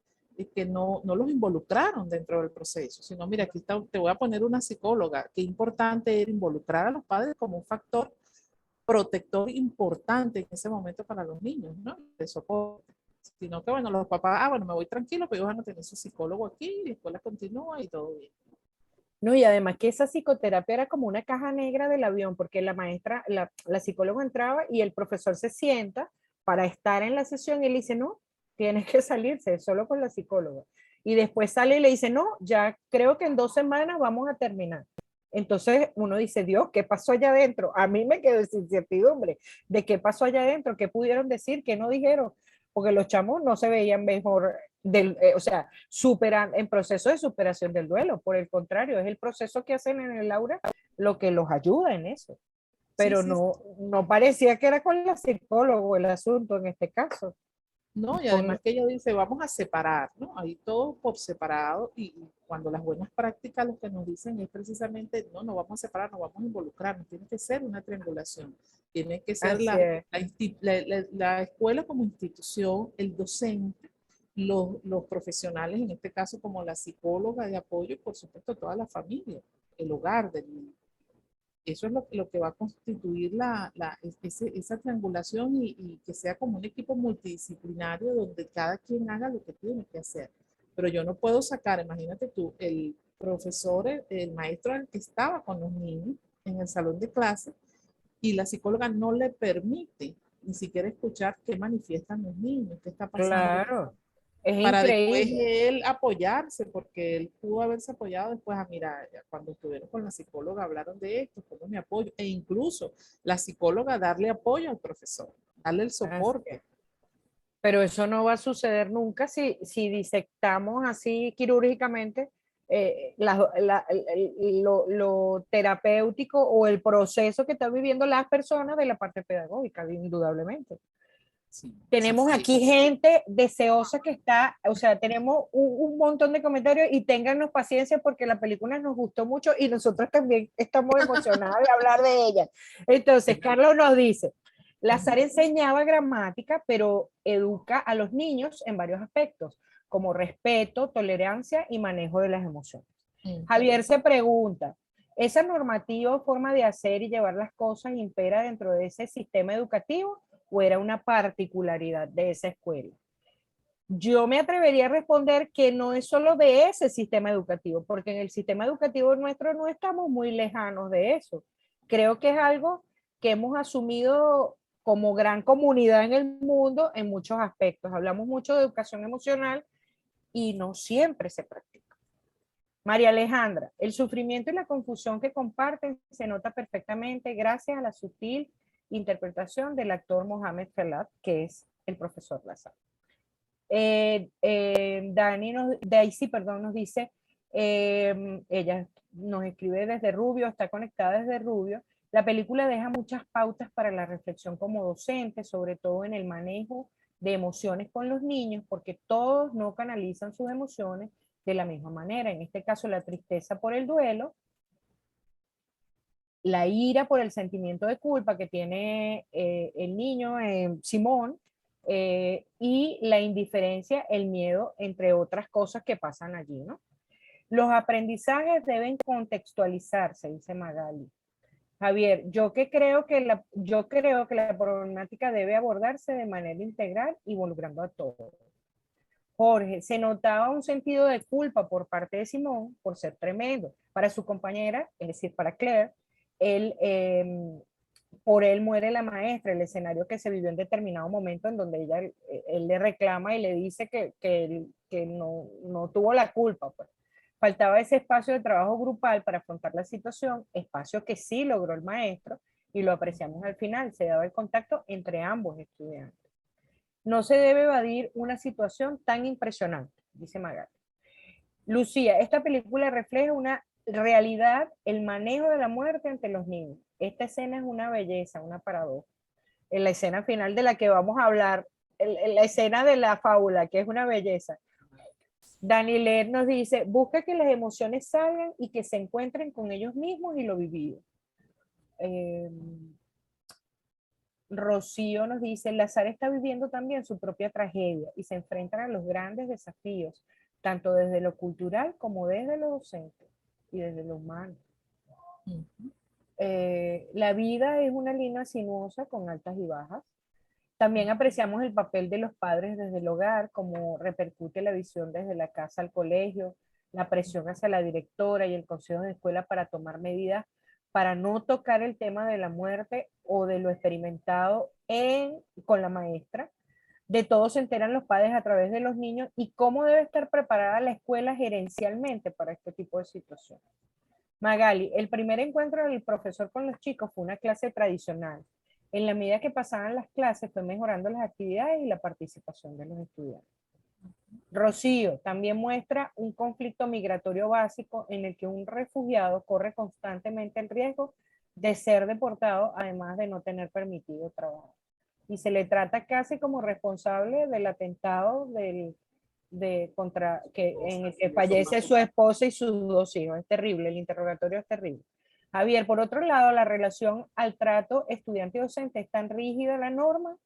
Speaker 3: que no los involucraron dentro del proceso, sino mira, aquí está, te voy a poner una psicóloga, qué importante era involucrar a los padres como un factor protector importante en ese momento para los niños, ¿no? De soporte. Sino que, bueno, los papás, bueno, me voy tranquilo, pero ellos van a tener su psicólogo aquí, y la escuela continúa y todo bien.
Speaker 2: No, y además que esa psicoterapia era como una caja negra del avión, porque la maestra, la psicóloga entraba y el profesor se sienta para estar en la sesión y él dice, no, tienes que salirse, solo con la psicóloga. Y después sale y le dice, no, ya creo que en 2 semanas vamos a terminar. Entonces uno dice, Dios, ¿qué pasó allá adentro? A mí me quedó sin incertidumbre de qué pasó allá adentro, qué pudieron decir, qué no dijeron, porque los chamos no se veían mejor, o sea, superan, en proceso de superación del duelo. Por el contrario, es el proceso que hacen en el aula lo que los ayuda en eso.
Speaker 3: Sí,
Speaker 2: Pero
Speaker 3: sí, sí.
Speaker 2: no parecía que era con la psicóloga el asunto en este caso.
Speaker 3: No, y
Speaker 2: Con,
Speaker 3: además que ella dice, vamos a separar, ¿no? Ahí todo por separado y cuando las buenas prácticas lo que nos dicen es precisamente, no, no vamos a separar, no vamos a involucrar, no tiene que ser una triangulación, tiene que ser
Speaker 2: así es.
Speaker 3: la escuela como institución, el docente, los profesionales, en este caso como la psicóloga de apoyo y por supuesto toda la familia, el hogar del niño. Eso es lo que va a constituir esa triangulación y que sea como un equipo multidisciplinario donde cada quien haga lo que tiene que hacer. Pero yo no puedo sacar, imagínate tú, el profesor, el maestro que estaba con los niños en el salón de clase y la psicóloga no le permite ni siquiera escuchar qué manifiestan los niños, qué está pasando
Speaker 2: Claro, es
Speaker 3: para después
Speaker 2: increíble.
Speaker 3: él apoyarse, porque él pudo haberse apoyado después a mirar, cuando estuvieron con la psicóloga hablaron de esto, cómo me apoyo, e incluso la psicóloga darle apoyo al profesor, darle el
Speaker 2: Así
Speaker 3: soporte.
Speaker 2: es. Pero eso no va a suceder nunca si disectamos así quirúrgicamente lo terapéutico o el proceso que están viviendo las personas de la parte pedagógica, indudablemente.
Speaker 3: Sí, sí,
Speaker 2: Tenemos
Speaker 3: sí.
Speaker 2: aquí gente deseosa que está, o sea, tenemos un montón de comentarios y téngannos paciencia porque la película nos gustó mucho y nosotros también estamos emocionados de hablar de ella. Entonces, Carlos nos dice, Lazar enseñaba gramática, pero educa a los niños en varios aspectos, como respeto, tolerancia y manejo de las emociones. Javier se pregunta, ¿esa normativa o forma de hacer y llevar las cosas impera dentro de ese sistema educativo o era una particularidad de esa escuela? Yo me atrevería a responder que no es solo de ese sistema educativo, porque en el sistema educativo nuestro no estamos muy lejanos de eso. Creo que es algo que hemos asumido como gran comunidad en el mundo en muchos aspectos. Hablamos mucho de educación emocional y no siempre se practica. María Alejandra, el sufrimiento y la confusión que comparten se nota perfectamente gracias a la sutil interpretación del actor Mohamed Felat, que es el profesor Lazar. Daisy, perdón, nos dice, ella nos escribe desde Rubio, está conectada desde Rubio. La película deja muchas pautas para la reflexión como docente, sobre todo en el manejo de emociones con los niños, porque todos no canalizan sus emociones de la misma manera. En este caso, la tristeza por el duelo la ira por el sentimiento de culpa que tiene el niño, Simón, y la indiferencia, el miedo, entre otras cosas que pasan allí, ¿no? Los aprendizajes deben contextualizarse, dice Magali. Javier, yo creo que la problemática debe abordarse de manera integral, involucrando a todos. Jorge, se notaba un sentido de culpa por parte de Simón por ser tremendo. Para su compañera, es decir, para Claire, él, por él muere la maestra, el escenario que se vivió en determinado momento en donde él le reclama y le dice que no tuvo la culpa. Pues. Faltaba ese espacio de trabajo grupal para afrontar la situación, espacio que sí logró el maestro y lo apreciamos al final, se daba el contacto entre ambos estudiantes. No se debe evadir una situación tan impresionante, dice Magali. Lucía, esta película refleja una realidad, el manejo de la muerte ante los niños. Esta escena es una belleza, una paradoja. En la escena final de la que vamos a hablar, la escena de la fábula, que es una belleza. Dani Leer nos dice, busca que las emociones salgan y que se encuentren con ellos mismos y lo vivido. Rocío nos dice, Lazar está viviendo también su propia tragedia y se enfrentan a los grandes desafíos, tanto desde lo cultural como desde lo docente y desde lo humano. La vida es una línea sinuosa con altas y bajas. También apreciamos el papel de los padres desde el hogar, como repercute la visión desde la casa al colegio, la presión hacia la directora y el consejo de escuela para tomar medidas para no tocar el tema de la muerte o de lo experimentado con la maestra. De todo se enteran los padres a través de los niños y cómo debe estar preparada la escuela gerencialmente para este tipo de situaciones. Magali, el primer encuentro del profesor con los chicos fue una clase tradicional. En la medida que pasaban las clases fue mejorando las actividades y la participación de los estudiantes. Rocío también muestra un conflicto migratorio básico en el que un refugiado corre constantemente el riesgo de ser deportado, además de no tener permitido trabajo. Y se le trata casi como responsable del atentado en el que fallece su esposa y sus dos hijos. Es terrible, el interrogatorio es terrible. Javier, por otro lado, la relación al trato estudiante-docente es tan rígida la norma,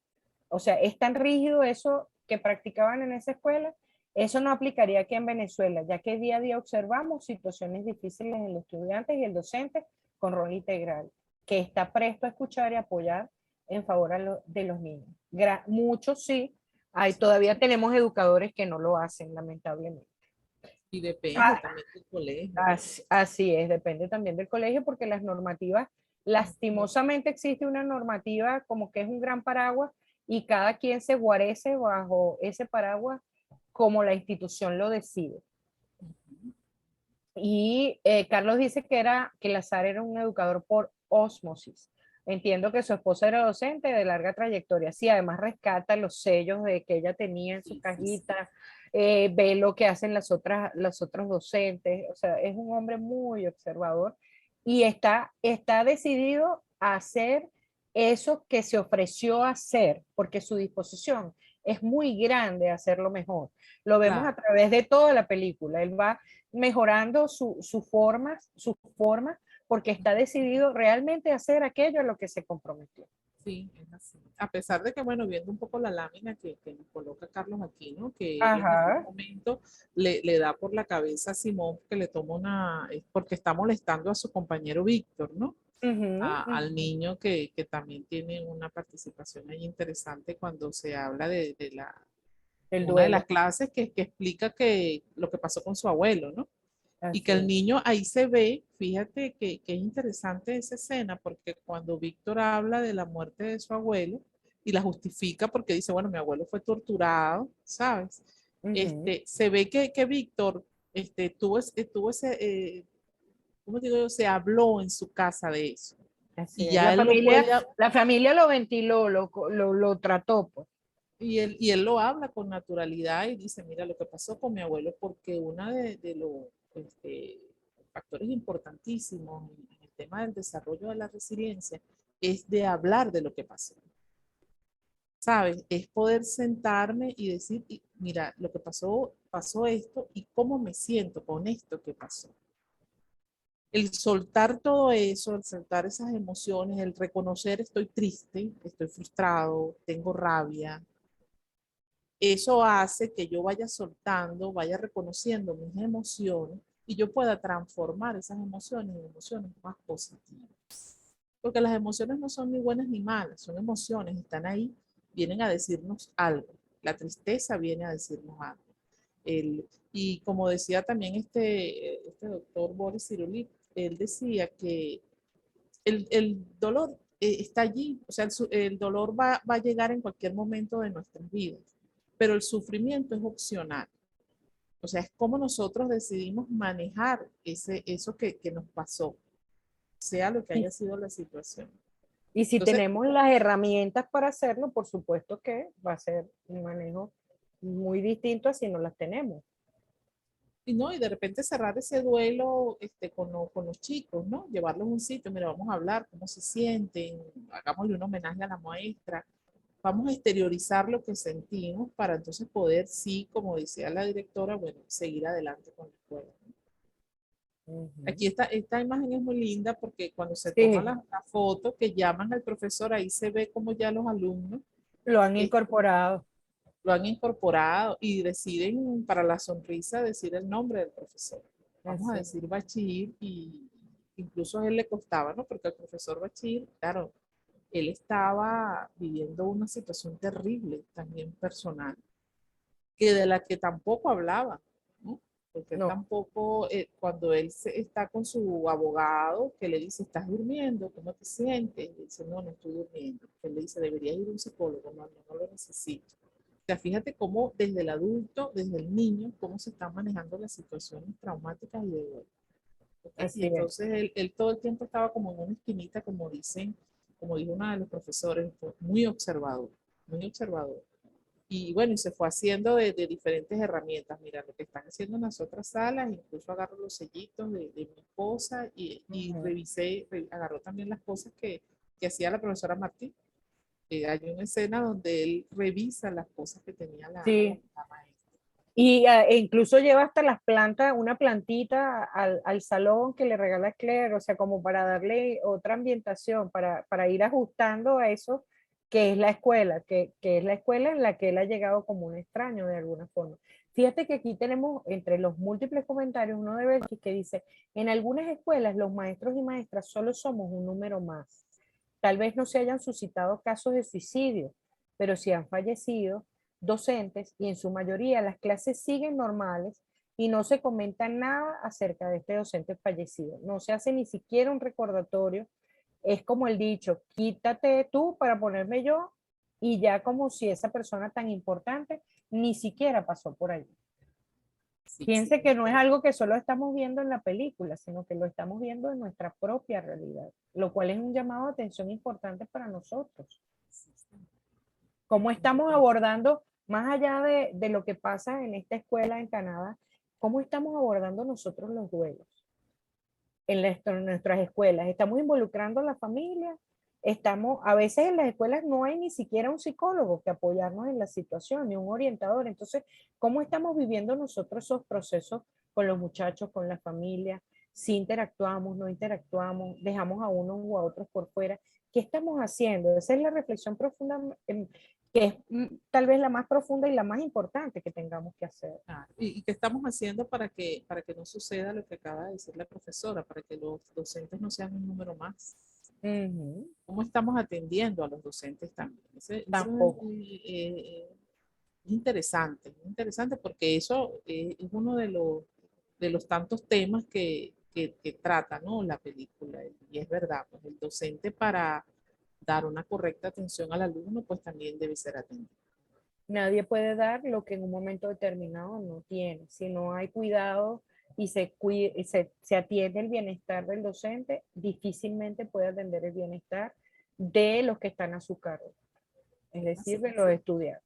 Speaker 2: o sea, es tan rígido eso que practicaban en esa escuela, eso no aplicaría aquí en Venezuela, ya que día a día observamos situaciones difíciles en los estudiantes y el docente con rol integral, que está presto a escuchar y apoyar en favor de los niños. Muchos sí, todavía tenemos educadores que no lo hacen, lamentablemente.
Speaker 3: Y depende también del colegio.
Speaker 2: Así es, depende también del colegio porque las normativas, lastimosamente existe una normativa como que es un gran paraguas y cada quien se guarece bajo ese paraguas como la institución lo decide. Y Carlos dice que Lazar era un educador por ósmosis. Entiendo que su esposa era docente de larga trayectoria. Sí, además rescata los sellos de que ella tenía en su cajita, ve lo que hacen los otros docentes. O sea, es un hombre muy observador y está decidido a hacer eso que se ofreció a hacer, porque su disposición es muy grande a hacerlo mejor. Lo vemos a través de toda la película. Él va mejorando su forma, porque está decidido realmente a hacer aquello a lo que se comprometió.
Speaker 3: Sí, es así. A pesar de que, bueno, viendo un poco la lámina que nos coloca Carlos aquí, ¿no? Que en algún momento le da por la cabeza a Simón que le toma porque está molestando a su compañero Víctor, ¿no? Al niño que también tiene una participación ahí interesante cuando se habla de una de las clases que explica lo que pasó con su abuelo, ¿no? Y que el niño ahí se ve, fíjate que es interesante esa escena, porque cuando Víctor habla de la muerte de su abuelo y la justifica porque dice, bueno, mi abuelo fue torturado, ¿sabes? Se ve que Víctor tuvo ese, ¿cómo digo yo? Se habló en su casa de eso.
Speaker 2: Así y ya la familia lo ventiló, lo trató, pues.
Speaker 3: Y él lo habla con naturalidad y dice, mira, lo que pasó con mi abuelo, porque uno de los factores importantísimos en el tema del desarrollo de la resiliencia es de hablar de lo que pasó. ¿Sabes? Es poder sentarme y decir, mira, lo que pasó esto y cómo me siento con esto que pasó. El soltar todo eso, el soltar esas emociones, el reconocer estoy triste, estoy frustrado, tengo rabia, eso hace que yo vaya soltando, vaya reconociendo mis emociones y yo pueda transformar esas emociones en emociones más positivas. Porque las emociones no son ni buenas ni malas, son emociones, están ahí, vienen a decirnos algo. La tristeza viene a decirnos algo. Y como decía también este doctor Boris Cyrulnik, él decía que el dolor está allí, o sea, el dolor va a llegar en cualquier momento de nuestras vidas, pero el sufrimiento es opcional. O sea, es como nosotros decidimos manejar eso que nos pasó, sea lo que
Speaker 2: Y,
Speaker 3: haya sido la situación.
Speaker 2: y si
Speaker 3: Entonces,
Speaker 2: tenemos las herramientas para hacerlo, por supuesto que va a ser un manejo muy distinto a si no las tenemos.
Speaker 3: y no, y de repente cerrar ese duelo con los chicos, ¿no? Llevarlos a un sitio, mira, vamos a hablar, cómo se sienten, hagámosle un homenaje a la maestra, vamos a exteriorizar lo que sentimos para entonces poder, sí, como decía la directora, bueno, seguir adelante con la escuela. Aquí
Speaker 2: Ujú.
Speaker 3: esta imagen es muy linda porque cuando se toma
Speaker 2: Sí,
Speaker 3: la foto que llaman al profesor, ahí se ve como ya los alumnos
Speaker 2: lo han
Speaker 3: eh,
Speaker 2: incorporado.
Speaker 3: lo han incorporado y deciden para la sonrisa decir el nombre del profesor. Vamos a
Speaker 2: Así.
Speaker 3: decir Bachir y incluso a él le costaba, ¿no? Porque el profesor Bachir, claro, él estaba viviendo una situación terrible también personal, que de la que tampoco hablaba, ¿no? Porque él
Speaker 2: No,
Speaker 3: tampoco, cuando él está con su abogado, que le dice, ¿estás durmiendo? ¿Cómo te sientes? Y dice, no, no estoy durmiendo. Él le dice, deberías ir a un psicólogo, no, no, no lo necesito. O sea, fíjate cómo desde el adulto, desde el niño, cómo se están manejando las situaciones traumáticas y de duelo. ¿Okay? Y
Speaker 2: así es.
Speaker 3: entonces él todo el tiempo estaba como en una esquinita, como dicen, como dijo uno de los profesores, muy observador, muy observador. Y bueno, y se fue haciendo de diferentes herramientas. Mira, lo que están haciendo en las otras salas, incluso agarro los sellitos de mi esposa y
Speaker 2: Ujú.
Speaker 3: revisé, agarró también las cosas que hacía la profesora Martí. Hay una escena donde él revisa las cosas que tenía
Speaker 2: Sí.
Speaker 3: la maestra.
Speaker 2: Y e incluso lleva hasta las plantas, una plantita al salón que le regala Claire, o sea, como para darle otra ambientación, para ir ajustando a eso que es la escuela, que es la escuela en la que él ha llegado como un extraño de alguna forma. Fíjate que aquí tenemos entre los múltiples comentarios uno de Belkis que dice, en algunas escuelas los maestros y maestras solo somos un número más. Tal vez no se hayan suscitado casos de suicidio, pero si han fallecido docentes y en su mayoría las clases siguen normales y no se comenta nada acerca de este docente fallecido. No se hace ni siquiera un recordatorio. Es como el dicho, quítate tú para ponerme yo y ya como si esa persona tan importante ni siquiera pasó por allí.
Speaker 3: Sí, sí.
Speaker 2: Fíjense que no es algo que solo estamos viendo en la película, sino que lo estamos viendo en nuestra propia realidad, lo cual es un llamado de atención importante para nosotros.
Speaker 3: Sí,
Speaker 2: ¿Cómo estamos abordando, más allá de lo que pasa en esta escuela en Canadá, cómo estamos abordando nosotros los duelos en nuestras escuelas? ¿Estamos involucrando a la familia? A veces en las escuelas no hay ni siquiera un psicólogo que apoyarnos en la situación, ni un orientador. Entonces, ¿cómo estamos viviendo nosotros esos procesos con los muchachos, con la familia? Si interactuamos, no interactuamos, dejamos a unos o a otros por fuera. ¿Qué estamos haciendo? Esa es la reflexión profunda, que es tal vez la más profunda y la más importante que tengamos que hacer.
Speaker 3: ¿Y qué estamos haciendo para que no suceda lo que acaba de decir la profesora, para que los docentes no sean un número más?
Speaker 2: Ujú.
Speaker 3: ¿Cómo estamos atendiendo a los docentes también? Eso
Speaker 2: Tampoco.
Speaker 3: es interesante porque eso es uno de los tantos temas que trata, ¿no? La película. Y es verdad, pues el docente para dar una correcta atención al alumno, pues también debe ser atendido.
Speaker 2: Nadie puede dar lo que en un momento determinado no tiene. Si no hay cuidado y se atiende el bienestar del docente, difícilmente puede atender el bienestar de los que están a su cargo, es decir,
Speaker 3: Así
Speaker 2: de los
Speaker 3: es.
Speaker 2: estudiantes.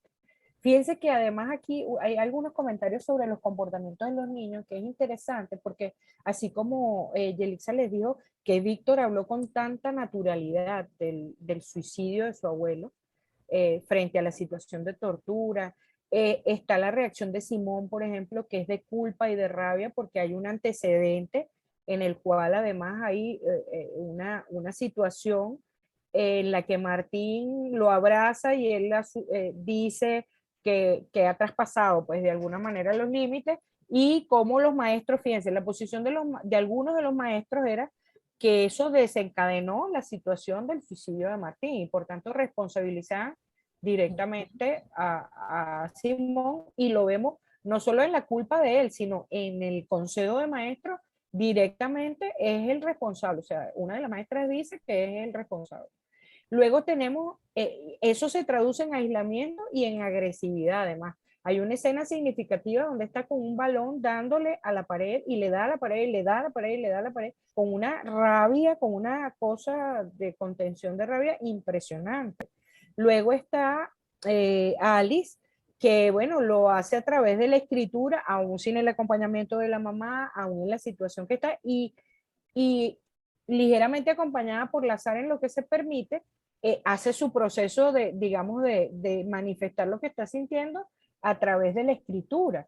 Speaker 2: Fíjense que además aquí hay algunos comentarios sobre los comportamientos de los niños que es interesante porque así como Yelixa les dijo que Víctor habló con tanta naturalidad del suicidio de su abuelo, frente a la situación de tortura. Está la reacción de Simón, por ejemplo, que es de culpa y de rabia porque hay un antecedente en el cual además hay una situación en la que Martín lo abraza y él dice que ha traspasado pues de alguna manera los límites, y cómo los maestros, fíjense, la posición de algunos de los maestros era que eso desencadenó la situación del suicidio de Martín y por tanto responsabilizaban directamente a Simón, y lo vemos no solo en la culpa de él, sino en el consejo de maestros directamente es el responsable. O sea, una de las maestras dice que es el responsable. Luego tenemos, eso se traduce en aislamiento y en agresividad además. Hay una escena significativa donde está con un balón dándole a la pared y le da a la pared y le da a la pared y le da a la pared, con una rabia, con una cosa de contención de rabia impresionante. Luego está Alice, que bueno, lo hace a través de la escritura, aún sin el acompañamiento de la mamá, aún en la situación que está, y ligeramente acompañada por Lazar en lo que se permite, hace su proceso de, digamos, de manifestar lo que está sintiendo a través de la escritura.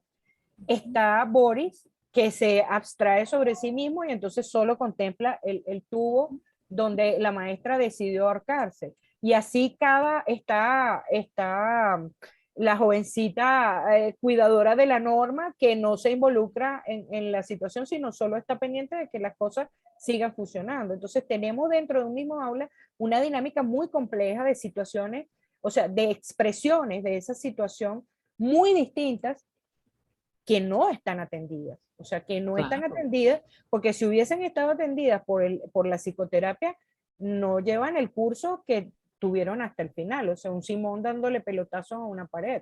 Speaker 2: Está Boris, que se abstrae sobre sí mismo y entonces solo contempla el tubo donde la maestra decidió ahorcarse. Y así está la jovencita cuidadora de la norma, que no se involucra en la situación, sino solo está pendiente de que las cosas sigan funcionando. Entonces tenemos dentro de un mismo aula una dinámica muy compleja de situaciones, o sea, de expresiones de esa situación muy distintas, que no están atendidas. O sea, que no están atendidas, porque si hubiesen estado atendidas por la psicoterapia, no llevan el curso que tuvieron hasta el final. O sea, un Simón dándole pelotazos a una pared.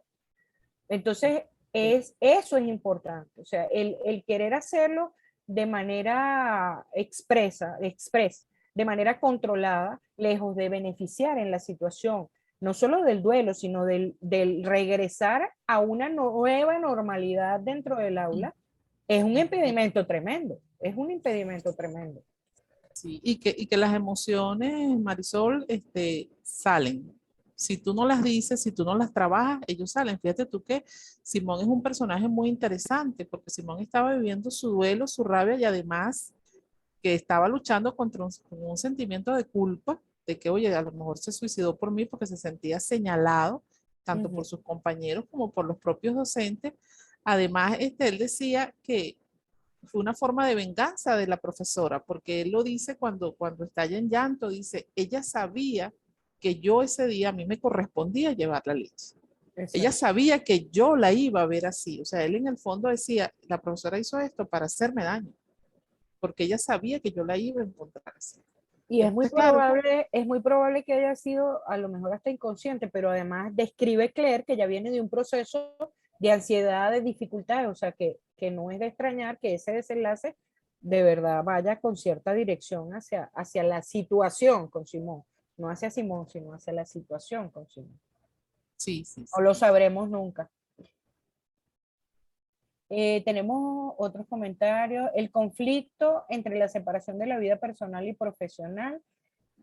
Speaker 2: Entonces, eso es importante. O sea, el querer hacerlo de manera de manera controlada, lejos de beneficiar en la situación, no solo del duelo, sino del regresar a una nueva normalidad dentro del aula, es un impedimento tremendo, es un impedimento tremendo.
Speaker 3: Sí, y que las emociones, Marisol, salen. Si tú no las dices, si tú no las trabajas, ellos salen. Fíjate tú que Simón es un personaje muy interesante, porque Simón estaba viviendo su duelo, su rabia, y además que estaba luchando contra con un sentimiento de culpa, de que, oye, a lo mejor se suicidó por mí porque se sentía señalado, tanto por sus compañeros como por los propios docentes. Además, él decía que fue una forma de venganza de la profesora, porque él lo dice cuando estalla en llanto, dice, ella sabía que yo ese día a mí me correspondía llevar la leche. Exacto. Ella sabía que yo la iba a ver así. O sea, él en el fondo decía, la profesora hizo esto para hacerme daño, porque ella sabía que yo la iba a encontrar así.
Speaker 2: Y es muy probable que haya sido a lo mejor hasta inconsciente, pero además describe Claire que ya viene de un proceso de ansiedad, de dificultades, o sea que no es de extrañar que ese desenlace de verdad vaya con cierta dirección hacia la situación con Simón, no hacia Simón, sino hacia la situación con Simón.
Speaker 3: Sí, sí, sí.
Speaker 2: No lo sabremos nunca. Tenemos otros comentarios. El conflicto entre la separación de la vida personal y profesional,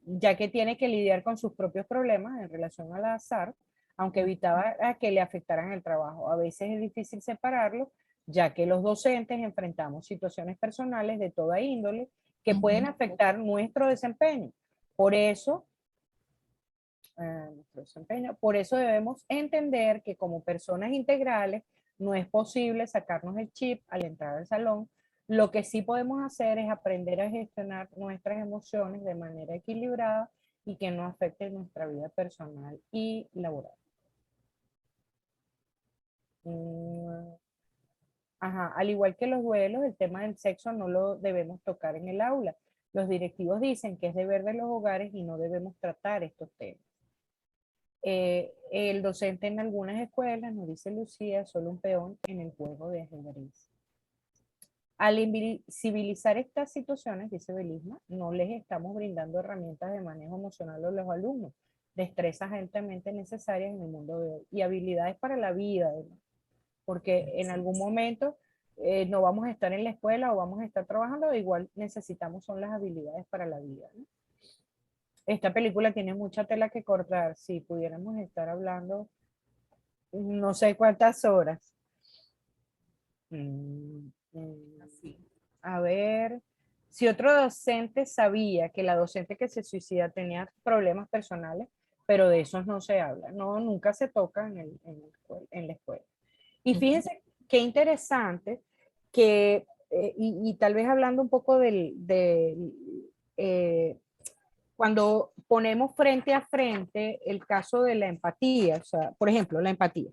Speaker 2: ya que tiene que lidiar con sus propios problemas en relación al azar, aunque evitaba que le afectaran el trabajo. A veces es difícil separarlo, ya que los docentes enfrentamos situaciones personales de toda índole que pueden afectar nuestro desempeño. Por eso, debemos entender que como personas integrales no es posible sacarnos el chip al entrar al salón. Lo que sí podemos hacer es aprender a gestionar nuestras emociones de manera equilibrada y que no afecte nuestra vida personal y laboral. Ajá, al igual que los duelos, el tema del sexo no lo debemos tocar en el aula. Los directivos dicen que es deber de los hogares y no debemos tratar estos temas. El docente en algunas escuelas, nos dice Lucía, solo un peón en el juego de ajedrez. Al invisibilizar estas situaciones, dice Belisma, no les estamos brindando herramientas de manejo emocional a los alumnos, destrezas altamente necesarias en el mundo de hoy y habilidades para la vida, además, porque en algún momento no vamos a estar en la escuela o vamos a estar trabajando, igual necesitamos son las habilidades para la vida, ¿no? Esta película tiene mucha tela que cortar. Si pudiéramos estar hablando no sé cuántas horas. A ver, Si otro docente sabía que la docente que se suicida tenía problemas personales, pero de esos no se habla, no, nunca se toca en la escuela. Y fíjense qué interesante que, y tal vez hablando un poco cuando ponemos frente a frente el caso de la empatía, o sea, por ejemplo, la empatía.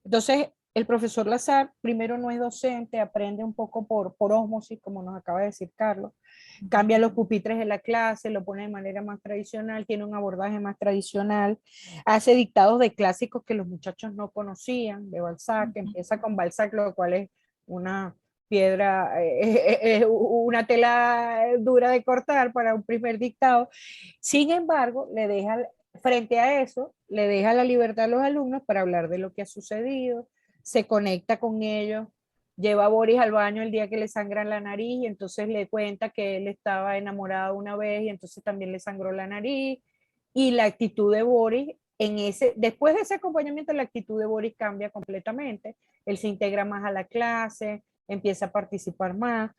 Speaker 2: Entonces, el profesor Lazar primero no es docente, aprende un poco por ósmosis, como nos acaba de decir Carlos, cambia los pupitres de la clase, lo pone de manera más tradicional, tiene un abordaje más tradicional, hace dictados de clásicos que los muchachos no conocían, de Balzac, empieza con Balzac, lo cual es una piedra, una tela dura de cortar para un primer dictado. Sin embargo, le deja, frente a eso, le deja la libertad a los alumnos para hablar de lo que ha sucedido, se conecta con ellos, lleva a Boris al baño el día que le sangran la nariz y entonces le cuenta que él estaba enamorado una vez y entonces también le sangró la nariz, y la actitud de Boris después de ese acompañamiento, la actitud de Boris cambia completamente, él se integra más a la clase, empieza a participar más,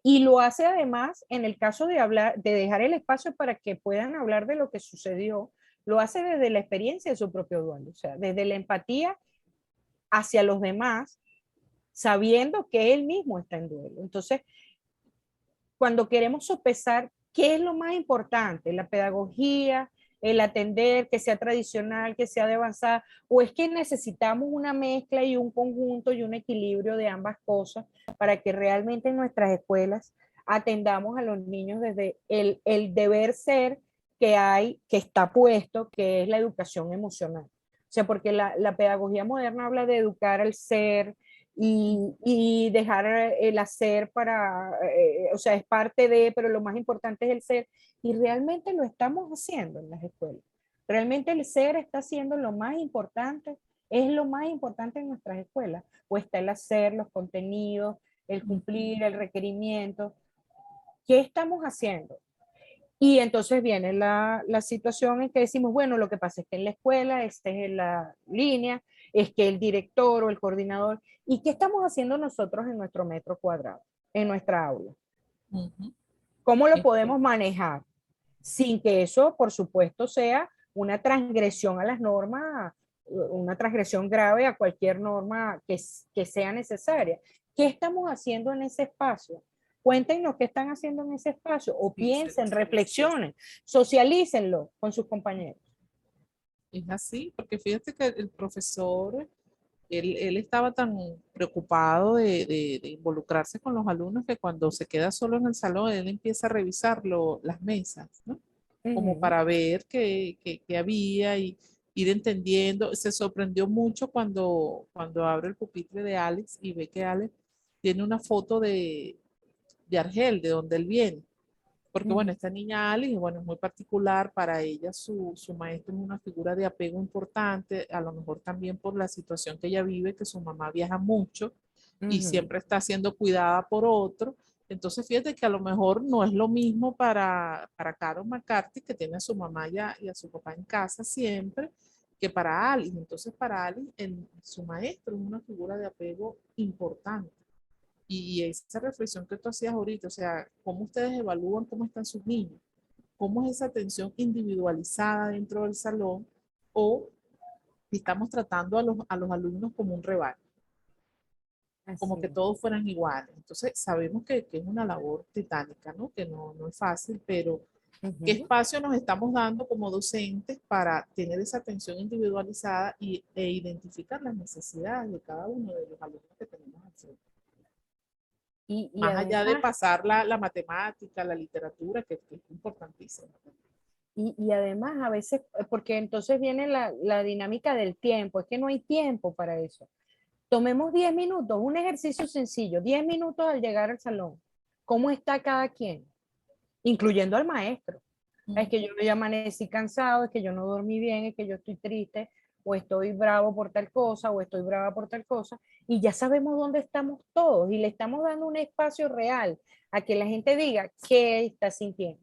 Speaker 2: y lo hace además en el caso de hablar, de dejar el espacio para que puedan hablar de lo que sucedió, lo hace desde la experiencia de su propio duelo, o sea, desde la empatía hacia los demás, sabiendo que él mismo está en duelo. Entonces, cuando queremos sopesar qué es lo más importante, la pedagogía, el atender, que sea tradicional, que sea de avanzada, o es que necesitamos una mezcla y un conjunto y un equilibrio de ambas cosas para que realmente en nuestras escuelas atendamos a los niños desde el deber ser que hay, que está puesto, que es la educación emocional. O sea, porque la pedagogía moderna habla de educar al ser, y dejar el hacer o sea, es parte de, pero lo más importante es el ser, y realmente lo estamos haciendo en las escuelas. Realmente el ser está siendo lo más importante, es lo más importante en nuestras escuelas, o está el hacer, los contenidos, el cumplir, el requerimiento. ¿Qué estamos haciendo? Y entonces viene la situación en que decimos, bueno, lo que pasa es que en la escuela, esta es la línea, es que el director o el coordinador, ¿y qué estamos haciendo nosotros en nuestro metro cuadrado, en nuestra aula? ¿Cómo lo podemos manejar? Sin que eso, por supuesto, sea una transgresión a las normas, una transgresión grave a cualquier norma que sea necesaria. ¿Qué estamos haciendo en ese espacio? Cuéntenos qué están haciendo en ese espacio, o piensen, reflexionen, socialícenlo con sus compañeros.
Speaker 3: Es así, porque fíjate que el profesor, él estaba tan preocupado de involucrarse con los alumnos que cuando se queda solo en el salón, él empieza a revisar las mesas, ¿no? Como para ver qué había y ir entendiendo. Se sorprendió mucho cuando abre el pupitre de Alex y ve que Alex tiene una foto de Argel, de donde él viene. Porque bueno, esta niña Alice, bueno, es muy particular para ella, su maestro es una figura de apego importante, a lo mejor también por la situación que ella vive, que su mamá viaja mucho y siempre está siendo cuidada por otro. Entonces, fíjate que a lo mejor no es lo mismo para Carol McCarthy, que tiene a su mamá y a su papá en casa siempre, que para Alice. Entonces, para Alice, su maestro es una figura de apego importante. Y esa reflexión que tú hacías ahorita, o sea, cómo ustedes evalúan cómo están sus niños, cómo es esa atención individualizada dentro del salón, o si estamos tratando a los alumnos como un rebaño, como que todos fueran iguales. Entonces, sabemos que es una labor titánica, ¿no? Que no es fácil, pero ¿qué espacio nos estamos dando como docentes para tener esa atención individualizada e identificar las necesidades de cada uno de los alumnos que tenemos al frente? Más
Speaker 2: además,
Speaker 3: allá de pasar la matemática, la literatura, que es importantísima.
Speaker 2: y además a veces, porque entonces viene la dinámica del tiempo, es que no hay tiempo para eso. Tomemos 10 minutos, un ejercicio sencillo, 10 minutos al llegar al salón. ¿Cómo está cada quien? Incluyendo al maestro. Es que yo ya amanecí cansado, es que yo no dormí bien, es que yo estoy triste, o estoy bravo por tal cosa, o estoy brava por tal cosa, y ya sabemos dónde estamos todos, y le estamos dando un espacio real a que la gente diga qué está sintiendo,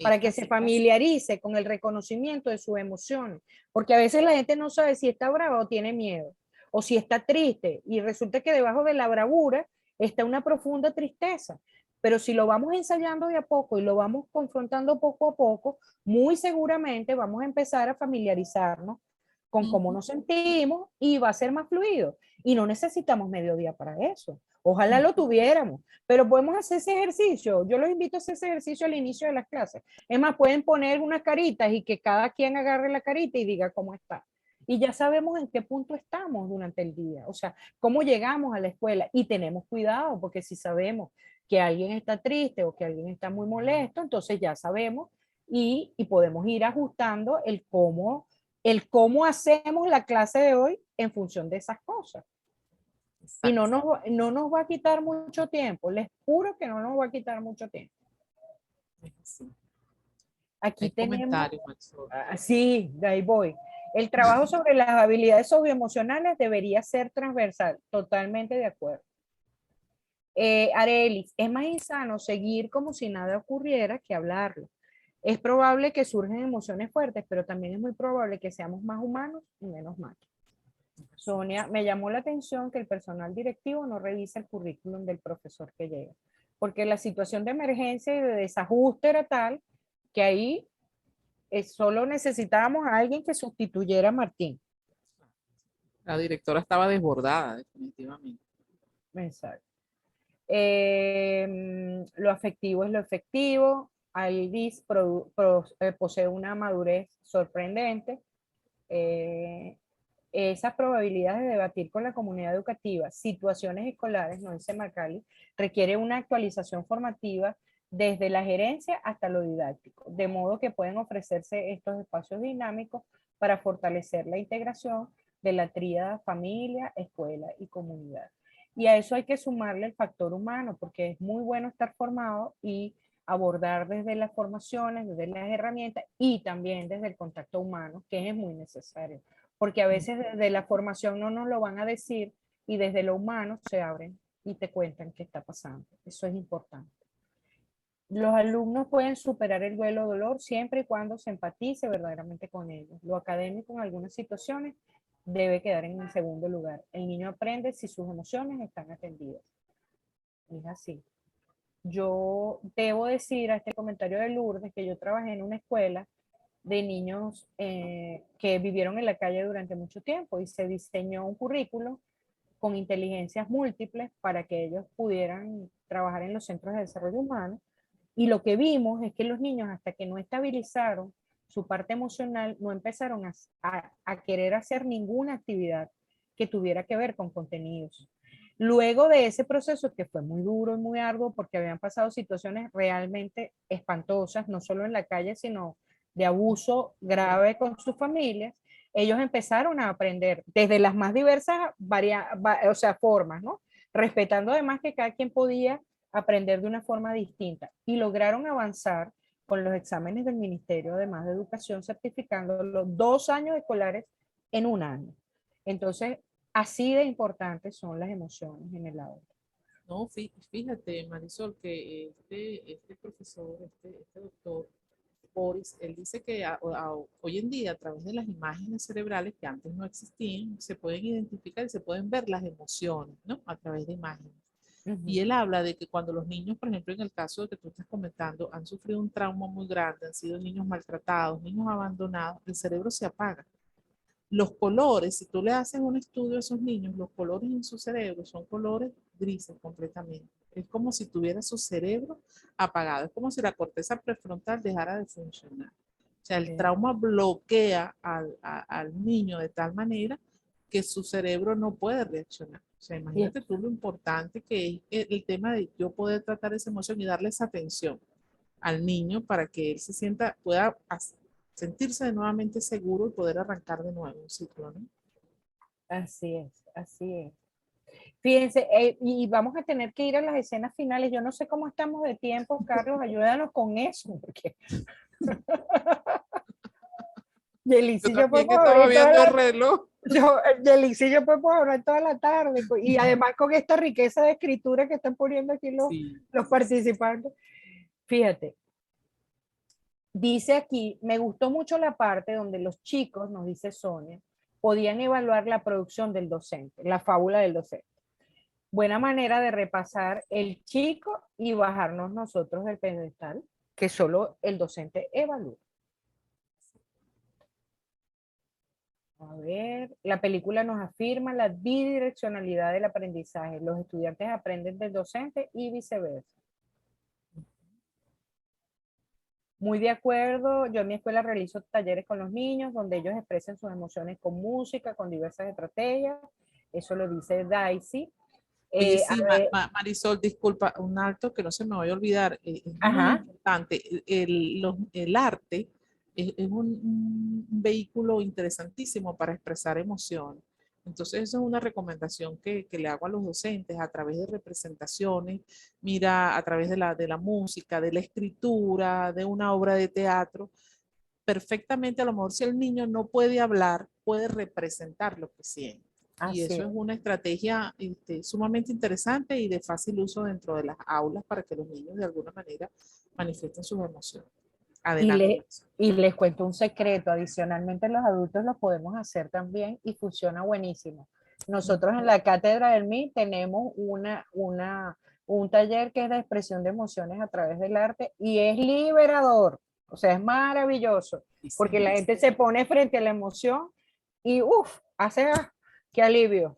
Speaker 2: para que se familiarice con el reconocimiento de sus emociones, porque a veces la gente no sabe si está brava o tiene miedo, o si está triste, y resulta que debajo de la bravura está una profunda tristeza. Pero si lo vamos ensayando de a poco y lo vamos confrontando poco a poco, muy seguramente vamos a empezar a familiarizarnos con cómo nos sentimos y va a ser más fluido. Y no necesitamos mediodía para eso. Ojalá lo tuviéramos, pero podemos hacer ese ejercicio. Yo los invito a hacer ese ejercicio al inicio de las clases. Es más, pueden poner unas caritas y que cada quien agarre la carita y diga cómo está. Y ya sabemos en qué punto estamos durante el día, o sea, cómo llegamos a la escuela y tenemos cuidado, porque si sabemos que alguien está triste o que alguien está muy molesto, entonces ya sabemos y podemos ir ajustando el cómo hacemos la clase de hoy en función de esas cosas. Y no nos va a quitar mucho tiempo, les juro que no nos va a quitar mucho tiempo. Aquí tenemos, sí, de ahí voy. El trabajo sobre las habilidades socioemocionales debería ser transversal, totalmente de acuerdo. Arelis, es más insano seguir como si nada ocurriera que hablarlo. Es probable que surjan emociones fuertes, pero también es muy probable que seamos más humanos y menos máquinas. Sonia, me llamó la atención que el personal directivo no revisa el currículum del profesor que llega, porque la situación de emergencia y de desajuste era tal que ahí solo necesitábamos a alguien que sustituyera a Martín.
Speaker 3: La directora estaba desbordada, definitivamente.
Speaker 2: Exacto. Lo afectivo es lo efectivo. Alvis posee una madurez sorprendente. Esas probabilidades de debatir con la comunidad educativa situaciones escolares, no dice Macali, requiere una actualización formativa desde la gerencia hasta lo didáctico, de modo que pueden ofrecerse estos espacios dinámicos para fortalecer la integración de la tríada familia, escuela y comunidad. Y a eso hay que sumarle el factor humano, porque es muy bueno estar formado y abordar desde las formaciones, desde las herramientas y también desde el contacto humano, que es muy necesario, porque a veces desde la formación no nos lo van a decir y desde lo humano se abren y te cuentan qué está pasando. Eso es importante. Los alumnos pueden superar el duelo o dolor siempre y cuando se empatice verdaderamente con ellos. Lo académico en algunas situaciones debe quedar en el segundo lugar. El niño aprende si sus emociones están atendidas. Es así. Yo debo decir a este comentario de Lourdes que yo trabajé en una escuela de niños que vivieron en la calle durante mucho tiempo y se diseñó un currículo con inteligencias múltiples para que ellos pudieran trabajar en los centros de desarrollo humano. Y lo que vimos es que los niños, hasta que no estabilizaron su parte emocional, no empezaron a querer hacer ninguna actividad que tuviera que ver con contenidos. Luego de ese proceso, que fue muy duro y muy arduo, porque habían pasado situaciones realmente espantosas, no solo en la calle, sino de abuso grave con sus familias, ellos empezaron a aprender desde las más diversas formas, ¿no? Respetando además que cada quien podía aprender de una forma distinta y lograron avanzar con los exámenes del Ministerio además de Educación, certificando los 2 años escolares en 1 año. Entonces, así de importantes son las emociones en el aula.
Speaker 3: No, fíjate, Marisol, que este profesor, este doctor, Boris, él dice que hoy en día, a través de las imágenes cerebrales que antes no existían, se pueden identificar y se pueden ver las emociones, ¿no? A través de imágenes. Y él habla de que cuando los niños, por ejemplo, en el caso de que tú estás comentando, han sufrido un trauma muy grande, han sido niños maltratados, niños abandonados, el cerebro se apaga. Los colores, si tú le haces un estudio a esos niños, los colores en su cerebro son colores grises completamente. Es como si tuviera su cerebro apagado. Es como si la corteza prefrontal dejara de funcionar. O sea, el trauma bloquea al niño de tal manera que su cerebro no puede reaccionar. O sea, imagínate tú lo importante que es el tema de yo poder tratar esa emoción y darle esa atención al niño para que él se sienta, pueda sentirse de nuevamente seguro y poder arrancar de nuevo un ciclo, ¿no?
Speaker 2: Así es, así es. Fíjense, y vamos a tener que ir a las escenas finales. Yo no sé cómo estamos de tiempo, Carlos, ayúdanos con eso, porque Yelizy,
Speaker 3: Yo también estaba viendo el reloj.
Speaker 2: Yelizy y yo podemos hablar toda la tarde, y además con esta riqueza de escritura que están poniendo aquí los participantes. Fíjate, dice aquí, me gustó mucho la parte donde los chicos, nos dice Sonia, podían evaluar la producción del docente, la fábula del docente. Buena manera de repasar el chico y bajarnos nosotros del pedestal, que solo el docente evalúa. A ver, la película nos afirma la bidireccionalidad del aprendizaje. Los estudiantes aprenden del docente y viceversa. Muy de acuerdo, yo en mi escuela realizo talleres con los niños donde ellos expresan sus emociones con música, con diversas estrategias. Eso lo dice Daisy.
Speaker 3: Oye, sí,
Speaker 2: A ver,
Speaker 3: Marisol, disculpa, un alto que no se me vaya a olvidar, es muy
Speaker 2: ajá,
Speaker 3: importante. El arte es un vehículo interesantísimo para expresar emoción. Entonces, eso es una recomendación que le hago a los docentes a través de representaciones, mira, a través de la música, de la escritura, de una obra de teatro. Perfectamente, a lo mejor si el niño no puede hablar, puede representar lo que siente. Y
Speaker 2: así
Speaker 3: eso
Speaker 2: es.
Speaker 3: es una estrategia sumamente interesante y de fácil uso dentro de las aulas para que los niños de alguna manera manifiesten sus emociones.
Speaker 2: Y,
Speaker 3: Adelante,
Speaker 2: le,
Speaker 3: Marisol.
Speaker 2: y les cuento un secreto, adicionalmente los adultos lo podemos hacer también y funciona buenísimo. Nosotros en la Cátedra del MI tenemos un taller que es de expresión de emociones a través del arte y es liberador, o sea, es maravilloso, porque la gente se pone frente a la emoción y uff, hace qué alivio.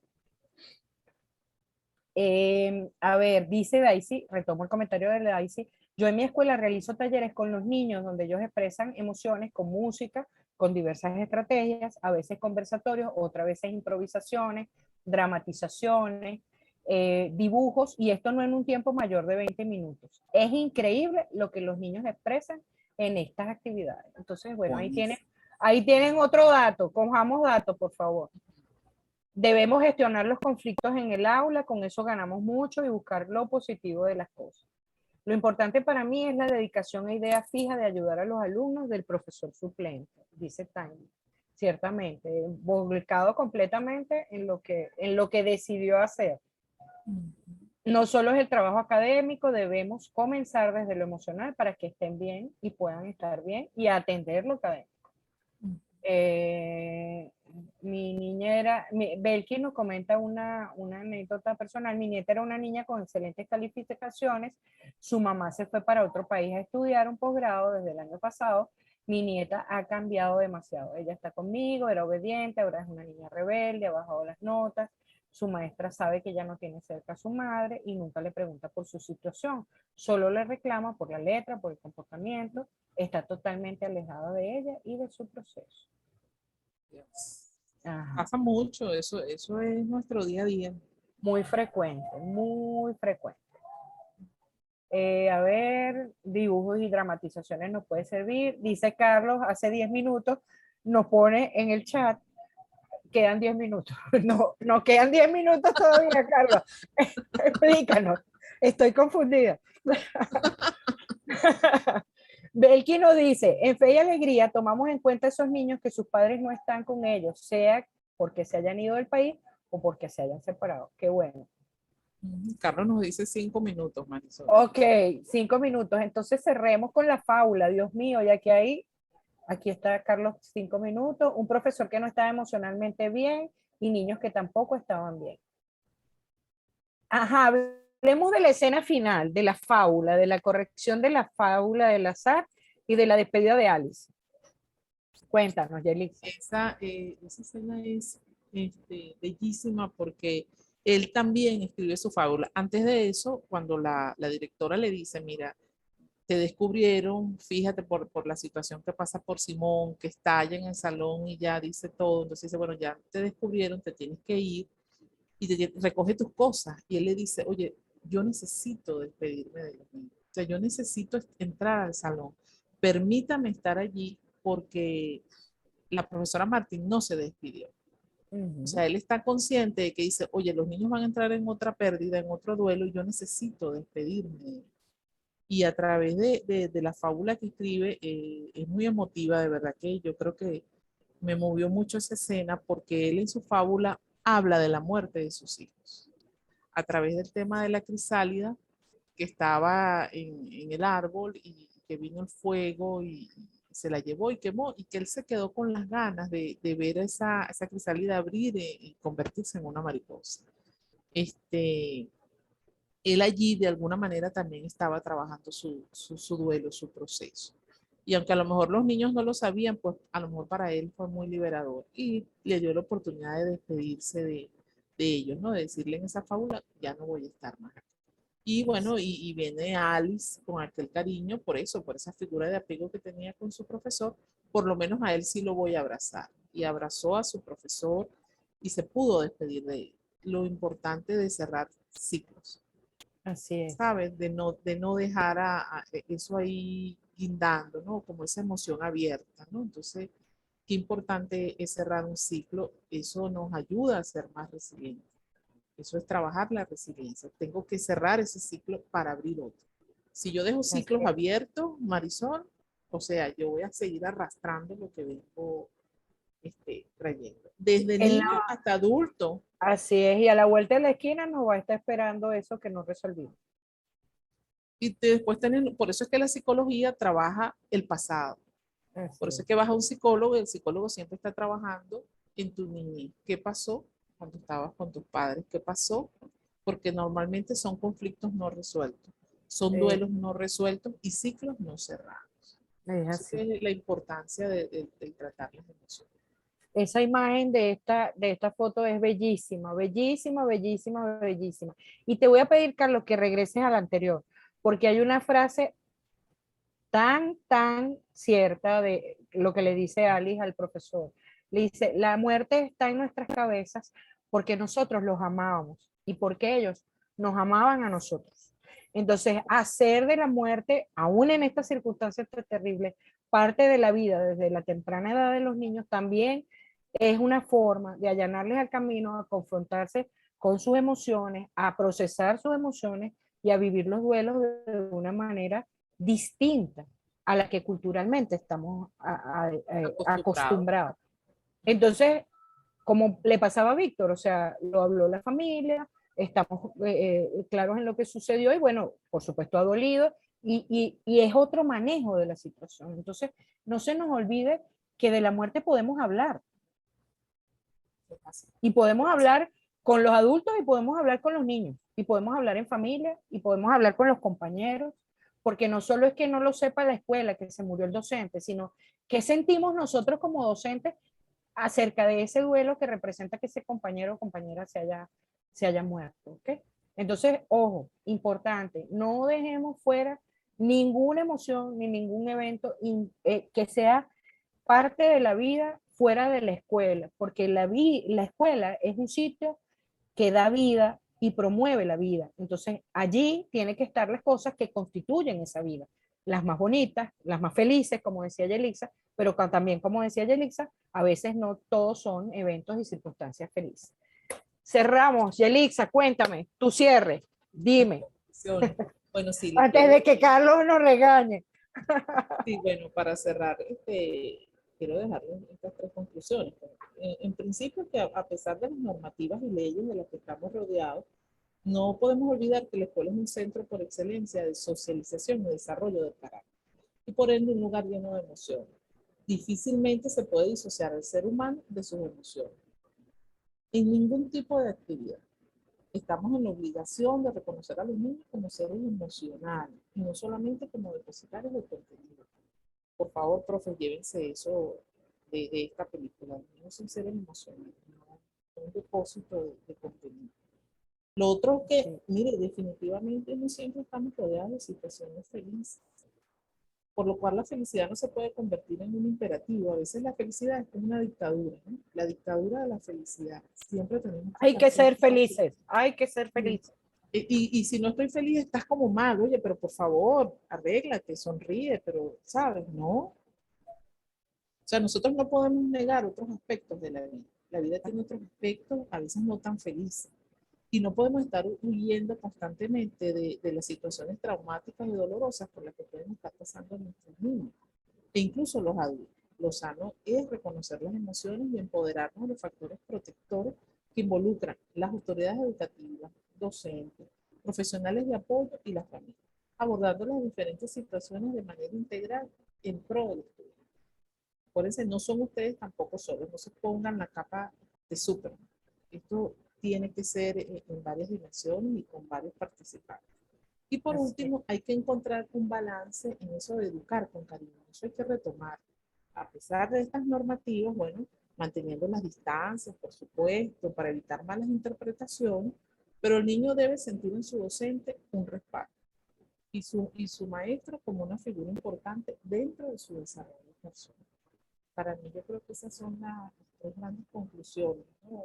Speaker 2: A ver, dice Daisy, retomo el comentario de Daisy, yo en mi escuela realizo talleres con los niños donde ellos expresan emociones con música, con diversas estrategias, a veces conversatorios, otras veces improvisaciones, dramatizaciones, dibujos, y esto no en un tiempo mayor de 20 minutos. Es increíble lo que los niños expresan en estas actividades. Entonces, bueno, ahí tienen otro dato, cojamos datos, por favor. Debemos gestionar los conflictos en el aula, con eso ganamos mucho y buscar lo positivo de las cosas. Lo importante para mí es la dedicación e idea fija de ayudar a los alumnos del profesor suplente, dice Tania. Ciertamente, volcado completamente en lo que decidió hacer. No solo es el trabajo académico, debemos comenzar desde lo emocional para que estén bien y puedan estar bien y atender lo académico. Mi niñera, Belki nos comenta una anécdota personal. Mi nieta era una niña con excelentes calificaciones. Su mamá se fue para otro país a estudiar un posgrado desde el año pasado. Mi nieta ha cambiado demasiado. Ella está conmigo, era obediente, ahora es una niña rebelde, ha bajado las notas. Su maestra sabe que ella no tiene cerca a su madre y nunca le pregunta por su situación. Solo le reclama por la letra, por el comportamiento. Está totalmente alejada de ella y de su proceso. Ajá.
Speaker 3: Pasa mucho, eso es nuestro día a día.
Speaker 2: Muy frecuente, muy frecuente. A ver, dibujos y dramatizaciones nos puede servir. Dice Carlos, hace 10 minutos, nos pone en el chat, quedan 10 minutos. No, no quedan 10 minutos todavía, Carlos. Explícanos, estoy confundida. Belki nos dice, en Fe y Alegría tomamos en cuenta esos niños que sus padres no están con ellos, sea porque se hayan ido del país o porque se hayan separado. Qué bueno.
Speaker 3: Carlos nos dice 5 minutos, Marisol.
Speaker 2: Ok, 5 minutos. Entonces cerremos con la fábula. Dios mío, ya que aquí está Carlos, 5 minutos. Un profesor que no estaba emocionalmente bien y niños que tampoco estaban bien. Ajá, hablemos de la escena final, de la fábula, de la corrección de la fábula del azar y de la despedida de Alice. Cuéntanos, Yelitza.
Speaker 3: Esa escena es bellísima porque él también escribe su fábula. Antes de eso, cuando la directora le dice, mira, te descubrieron, fíjate por la situación que pasa por Simón, que estalla en el salón y ya dice todo, entonces dice, bueno, ya te descubrieron, te tienes que ir y recoge tus cosas. Y él le dice, oye, yo necesito despedirme de los niños, o sea, yo necesito entrar al salón, permítame estar allí porque la profesora Martín no se despidió. O sea, él está consciente de que dice, oye, los niños van a entrar en otra pérdida, en otro duelo, y yo necesito despedirme. Y a través de la fábula que escribe, es muy emotiva, de verdad que yo creo que me movió mucho esa escena porque él en su fábula habla de la muerte de sus hijos. A través del tema de la crisálida que estaba en el árbol y que vino el fuego y se la llevó y quemó y que él se quedó con las ganas de ver esa crisálida abrir y convertirse en una mariposa. este, él allí de alguna manera también estaba trabajando su duelo, su proceso. Y aunque a lo mejor los niños no lo sabían, pues a lo mejor para él fue muy liberador y le dio la oportunidad de despedirse de ellos, ¿no? De decirle en esa fábula, ya no voy a estar más aquí. Y bueno, y viene Alice con aquel cariño por eso, por esa figura de apego que tenía con su profesor, por lo menos a él sí lo voy a abrazar. Y abrazó a su profesor y se pudo despedir de él. Lo importante de cerrar ciclos.
Speaker 2: Así es.
Speaker 3: ¿Sabes? De no dejar eso ahí guindando, ¿no? Como esa emoción abierta, ¿no? Entonces, qué importante es cerrar un ciclo. Eso nos ayuda a ser más resilientes. Eso es trabajar la resiliencia. Tengo que cerrar ese ciclo para abrir otro. Si yo dejo
Speaker 2: Así
Speaker 3: ciclos
Speaker 2: es.
Speaker 3: abiertos, Marisol, o sea, yo voy a seguir arrastrando lo que vengo trayendo. Desde
Speaker 2: En
Speaker 3: niño
Speaker 2: la-
Speaker 3: hasta adulto.
Speaker 2: Así es, y a la vuelta de la esquina nos va a estar esperando eso que no resolvimos.
Speaker 3: Y después tener, por eso es que la psicología trabaja el pasado.
Speaker 2: Así
Speaker 3: Por eso
Speaker 2: es.
Speaker 3: es que vas a un psicólogo y el psicólogo siempre está trabajando en tu niñez. ¿Qué pasó cuando estabas con tus padres? ¿Qué pasó? Porque normalmente son conflictos no resueltos, son
Speaker 2: Eh,
Speaker 3: duelos no resueltos y ciclos no cerrados.
Speaker 2: es
Speaker 3: Eso
Speaker 2: así.
Speaker 3: es la importancia de tratar las emociones.
Speaker 2: Esa imagen de esta foto es bellísima, bellísima, bellísima, bellísima. Y te voy a pedir, Carlos, que regreses a la anterior, porque hay una frase tan cierta de lo que le dice Alice al profesor. Le dice, la muerte está en nuestras cabezas porque nosotros los amábamos y porque ellos nos amaban a nosotros. Entonces, hacer de la muerte, aún en estas circunstancias tan terribles, parte de la vida desde la temprana edad de los niños, también es una forma de allanarles el camino a confrontarse con sus emociones, a procesar sus emociones y a vivir los duelos de una manera distinta a la que culturalmente estamos
Speaker 3: Acostumbrado.
Speaker 2: acostumbrados. Entonces, como le pasaba a Víctor, o sea, lo habló la familia, estamos claros en lo que sucedió y bueno, por supuesto ha dolido y es otro manejo de la situación. Entonces, no se nos olvide que de la muerte podemos hablar y podemos hablar con los adultos y podemos hablar con los niños y podemos hablar en familia y podemos hablar con los compañeros, porque no solo es que no lo sepa la escuela, que se murió el docente, sino qué sentimos nosotros como docentes acerca de ese duelo que representa que ese compañero o compañera se haya muerto. ¿Okay? Entonces, ojo, importante, no dejemos fuera ninguna emoción ni ningún evento que sea parte de la vida fuera de la escuela, porque la escuela es un sitio que da vida y promueve la vida. Entonces, allí tienen que estar las cosas que constituyen esa vida, las más bonitas, las más felices, como decía Yelixa, pero también, como decía Yelixa, a veces no todos son eventos y circunstancias felices. Cerramos, Yelixa, cuéntame, tu cierre, dime,
Speaker 3: Bueno, sí, les
Speaker 2: antes
Speaker 3: quiero
Speaker 2: de que
Speaker 3: decir,
Speaker 2: Carlos nos regañe.
Speaker 3: sí, bueno, para cerrar, quiero dejarles estas tres conclusiones. En principio, que a pesar de las normativas y leyes de las que estamos rodeados, no podemos olvidar que la escuela es un centro por excelencia de socialización y desarrollo del carácter, y por ende un lugar lleno de emociones. Difícilmente se puede disociar al ser humano de sus emociones, en ningún tipo de actividad. Estamos en la obligación de reconocer a los niños como seres emocionales, y no solamente como depositarios de contenido. Por favor, profe, llévense eso de esta película. Los niños son seres emocionales, no un depósito de contenido. Lo otro es que,
Speaker 2: Sí.
Speaker 3: mire, definitivamente no siempre estamos rodeados de situaciones felices, por lo cual la felicidad no se puede convertir en un imperativo. A veces la felicidad es como una dictadura, ¿no? La dictadura de la felicidad. Siempre tenemos que
Speaker 2: Hay
Speaker 3: estar
Speaker 2: que ser
Speaker 3: felices.
Speaker 2: felices, hay que ser
Speaker 3: Y,
Speaker 2: felices.
Speaker 3: y si no estoy feliz, estás como mal, oye, pero por favor, arréglate, sonríe, pero, ¿sabes? No. O sea, nosotros no podemos negar otros aspectos de la vida. La vida tiene otros aspectos, a veces no tan felices. Y no podemos estar huyendo constantemente de las situaciones traumáticas y dolorosas por las que pueden estar pasando nuestros niños e incluso los adultos. Lo sano es reconocer las emociones y empoderarnos de los factores protectores que involucran las autoridades educativas, docentes, profesionales de apoyo y la familia, abordando las diferentes situaciones de manera integral en pro del estudio. Por eso no son ustedes tampoco solos, no se pongan la capa de Superman. Esto tiene que ser en varias dimensiones y con varios participantes. Y por
Speaker 2: Así
Speaker 3: último, hay que encontrar un balance en eso de educar con cariño. Eso hay que retomar. A pesar de estas normativas, bueno, manteniendo las distancias, por supuesto, para evitar malas interpretaciones, pero el niño debe sentir en su docente un respaldo y su maestro como una figura importante dentro de su desarrollo personal. Para mí, yo creo que esas son las tres grandes conclusiones, ¿no?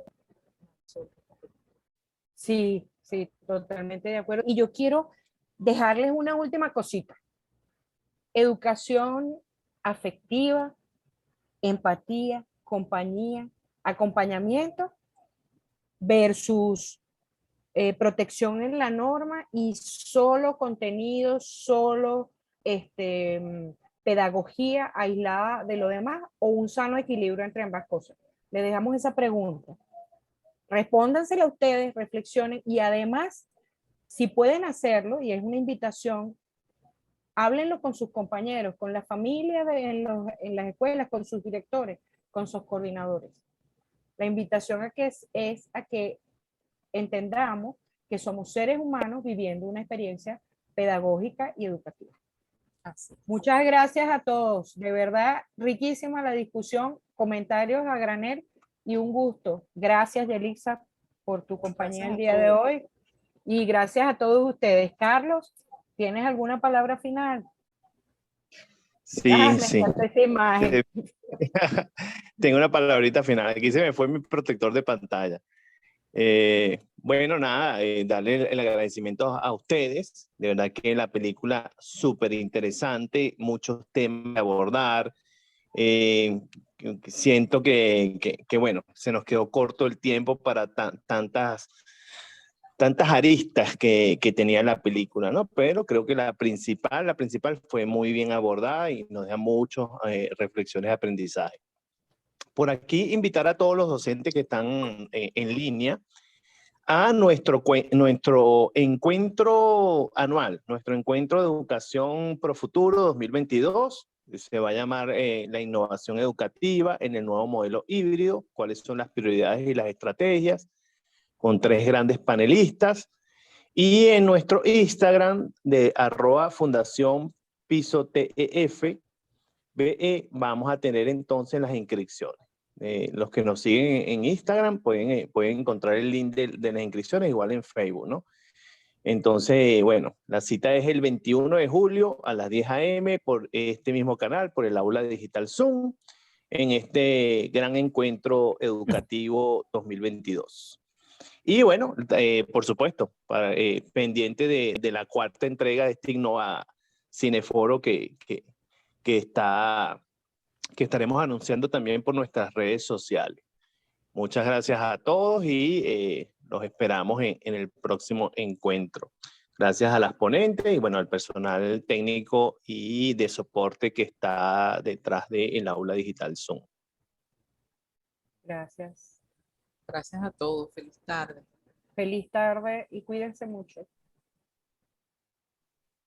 Speaker 2: Sí, sí, totalmente de acuerdo. Y yo quiero dejarles una última cosita. Educación afectiva, empatía, compañía, acompañamiento versus protección en la norma y solo contenido, solo pedagogía aislada de lo demás o un sano equilibrio entre ambas cosas. Le dejamos esa pregunta. Respóndansela a ustedes, reflexionen y además, si pueden hacerlo, y es una invitación, háblenlo con sus compañeros, con la familia en las escuelas, con sus directores, con sus coordinadores. La invitación es a que entendamos que somos seres humanos viviendo una experiencia pedagógica y educativa.
Speaker 3: Así.
Speaker 2: Muchas gracias a todos. De verdad, riquísima la discusión, comentarios a granel y un gusto. Gracias, Yelixa, por tu compañía el día de hoy. Y gracias a todos ustedes. Carlos, ¿tienes alguna palabra final?
Speaker 1: Sí,
Speaker 2: Dale,
Speaker 1: sí.
Speaker 2: esa imagen.
Speaker 1: Tengo una palabrita final. Aquí se me fue mi protector de pantalla. Bueno, nada, darle el agradecimiento a ustedes. De verdad que la película súper interesante, muchos temas a abordar. Siento que, bueno, se nos quedó corto el tiempo para tantas aristas que tenía la película, ¿no? Pero creo que la principal fue muy bien abordada y nos da muchas reflexiones de aprendizaje. Por aquí invitar a todos los docentes que están en línea a nuestro encuentro anual, nuestro encuentro de educación pro futuro 2022. Se va a llamar la innovación educativa en el nuevo modelo híbrido, cuáles son las prioridades y las estrategias, con 3 grandes panelistas. Y en nuestro Instagram de @fundación piso TEF, vamos a tener entonces las inscripciones. Los que nos siguen en Instagram pueden encontrar el link de las inscripciones, igual en Facebook, ¿no? Entonces, bueno, la cita es el 21 de julio a las 10 a.m. por este mismo canal, por el aula digital Zoom, en este gran encuentro educativo 2022. Y bueno, por supuesto, pendiente de la 4ª entrega de este Innova Cineforo que estaremos anunciando también por nuestras redes sociales. Muchas gracias a todos y los esperamos en el próximo encuentro. Gracias a las ponentes y bueno, al personal técnico y de soporte que está detrás del aula digital Zoom.
Speaker 2: Gracias.
Speaker 3: Gracias a todos. Feliz tarde.
Speaker 2: Feliz tarde y cuídense mucho.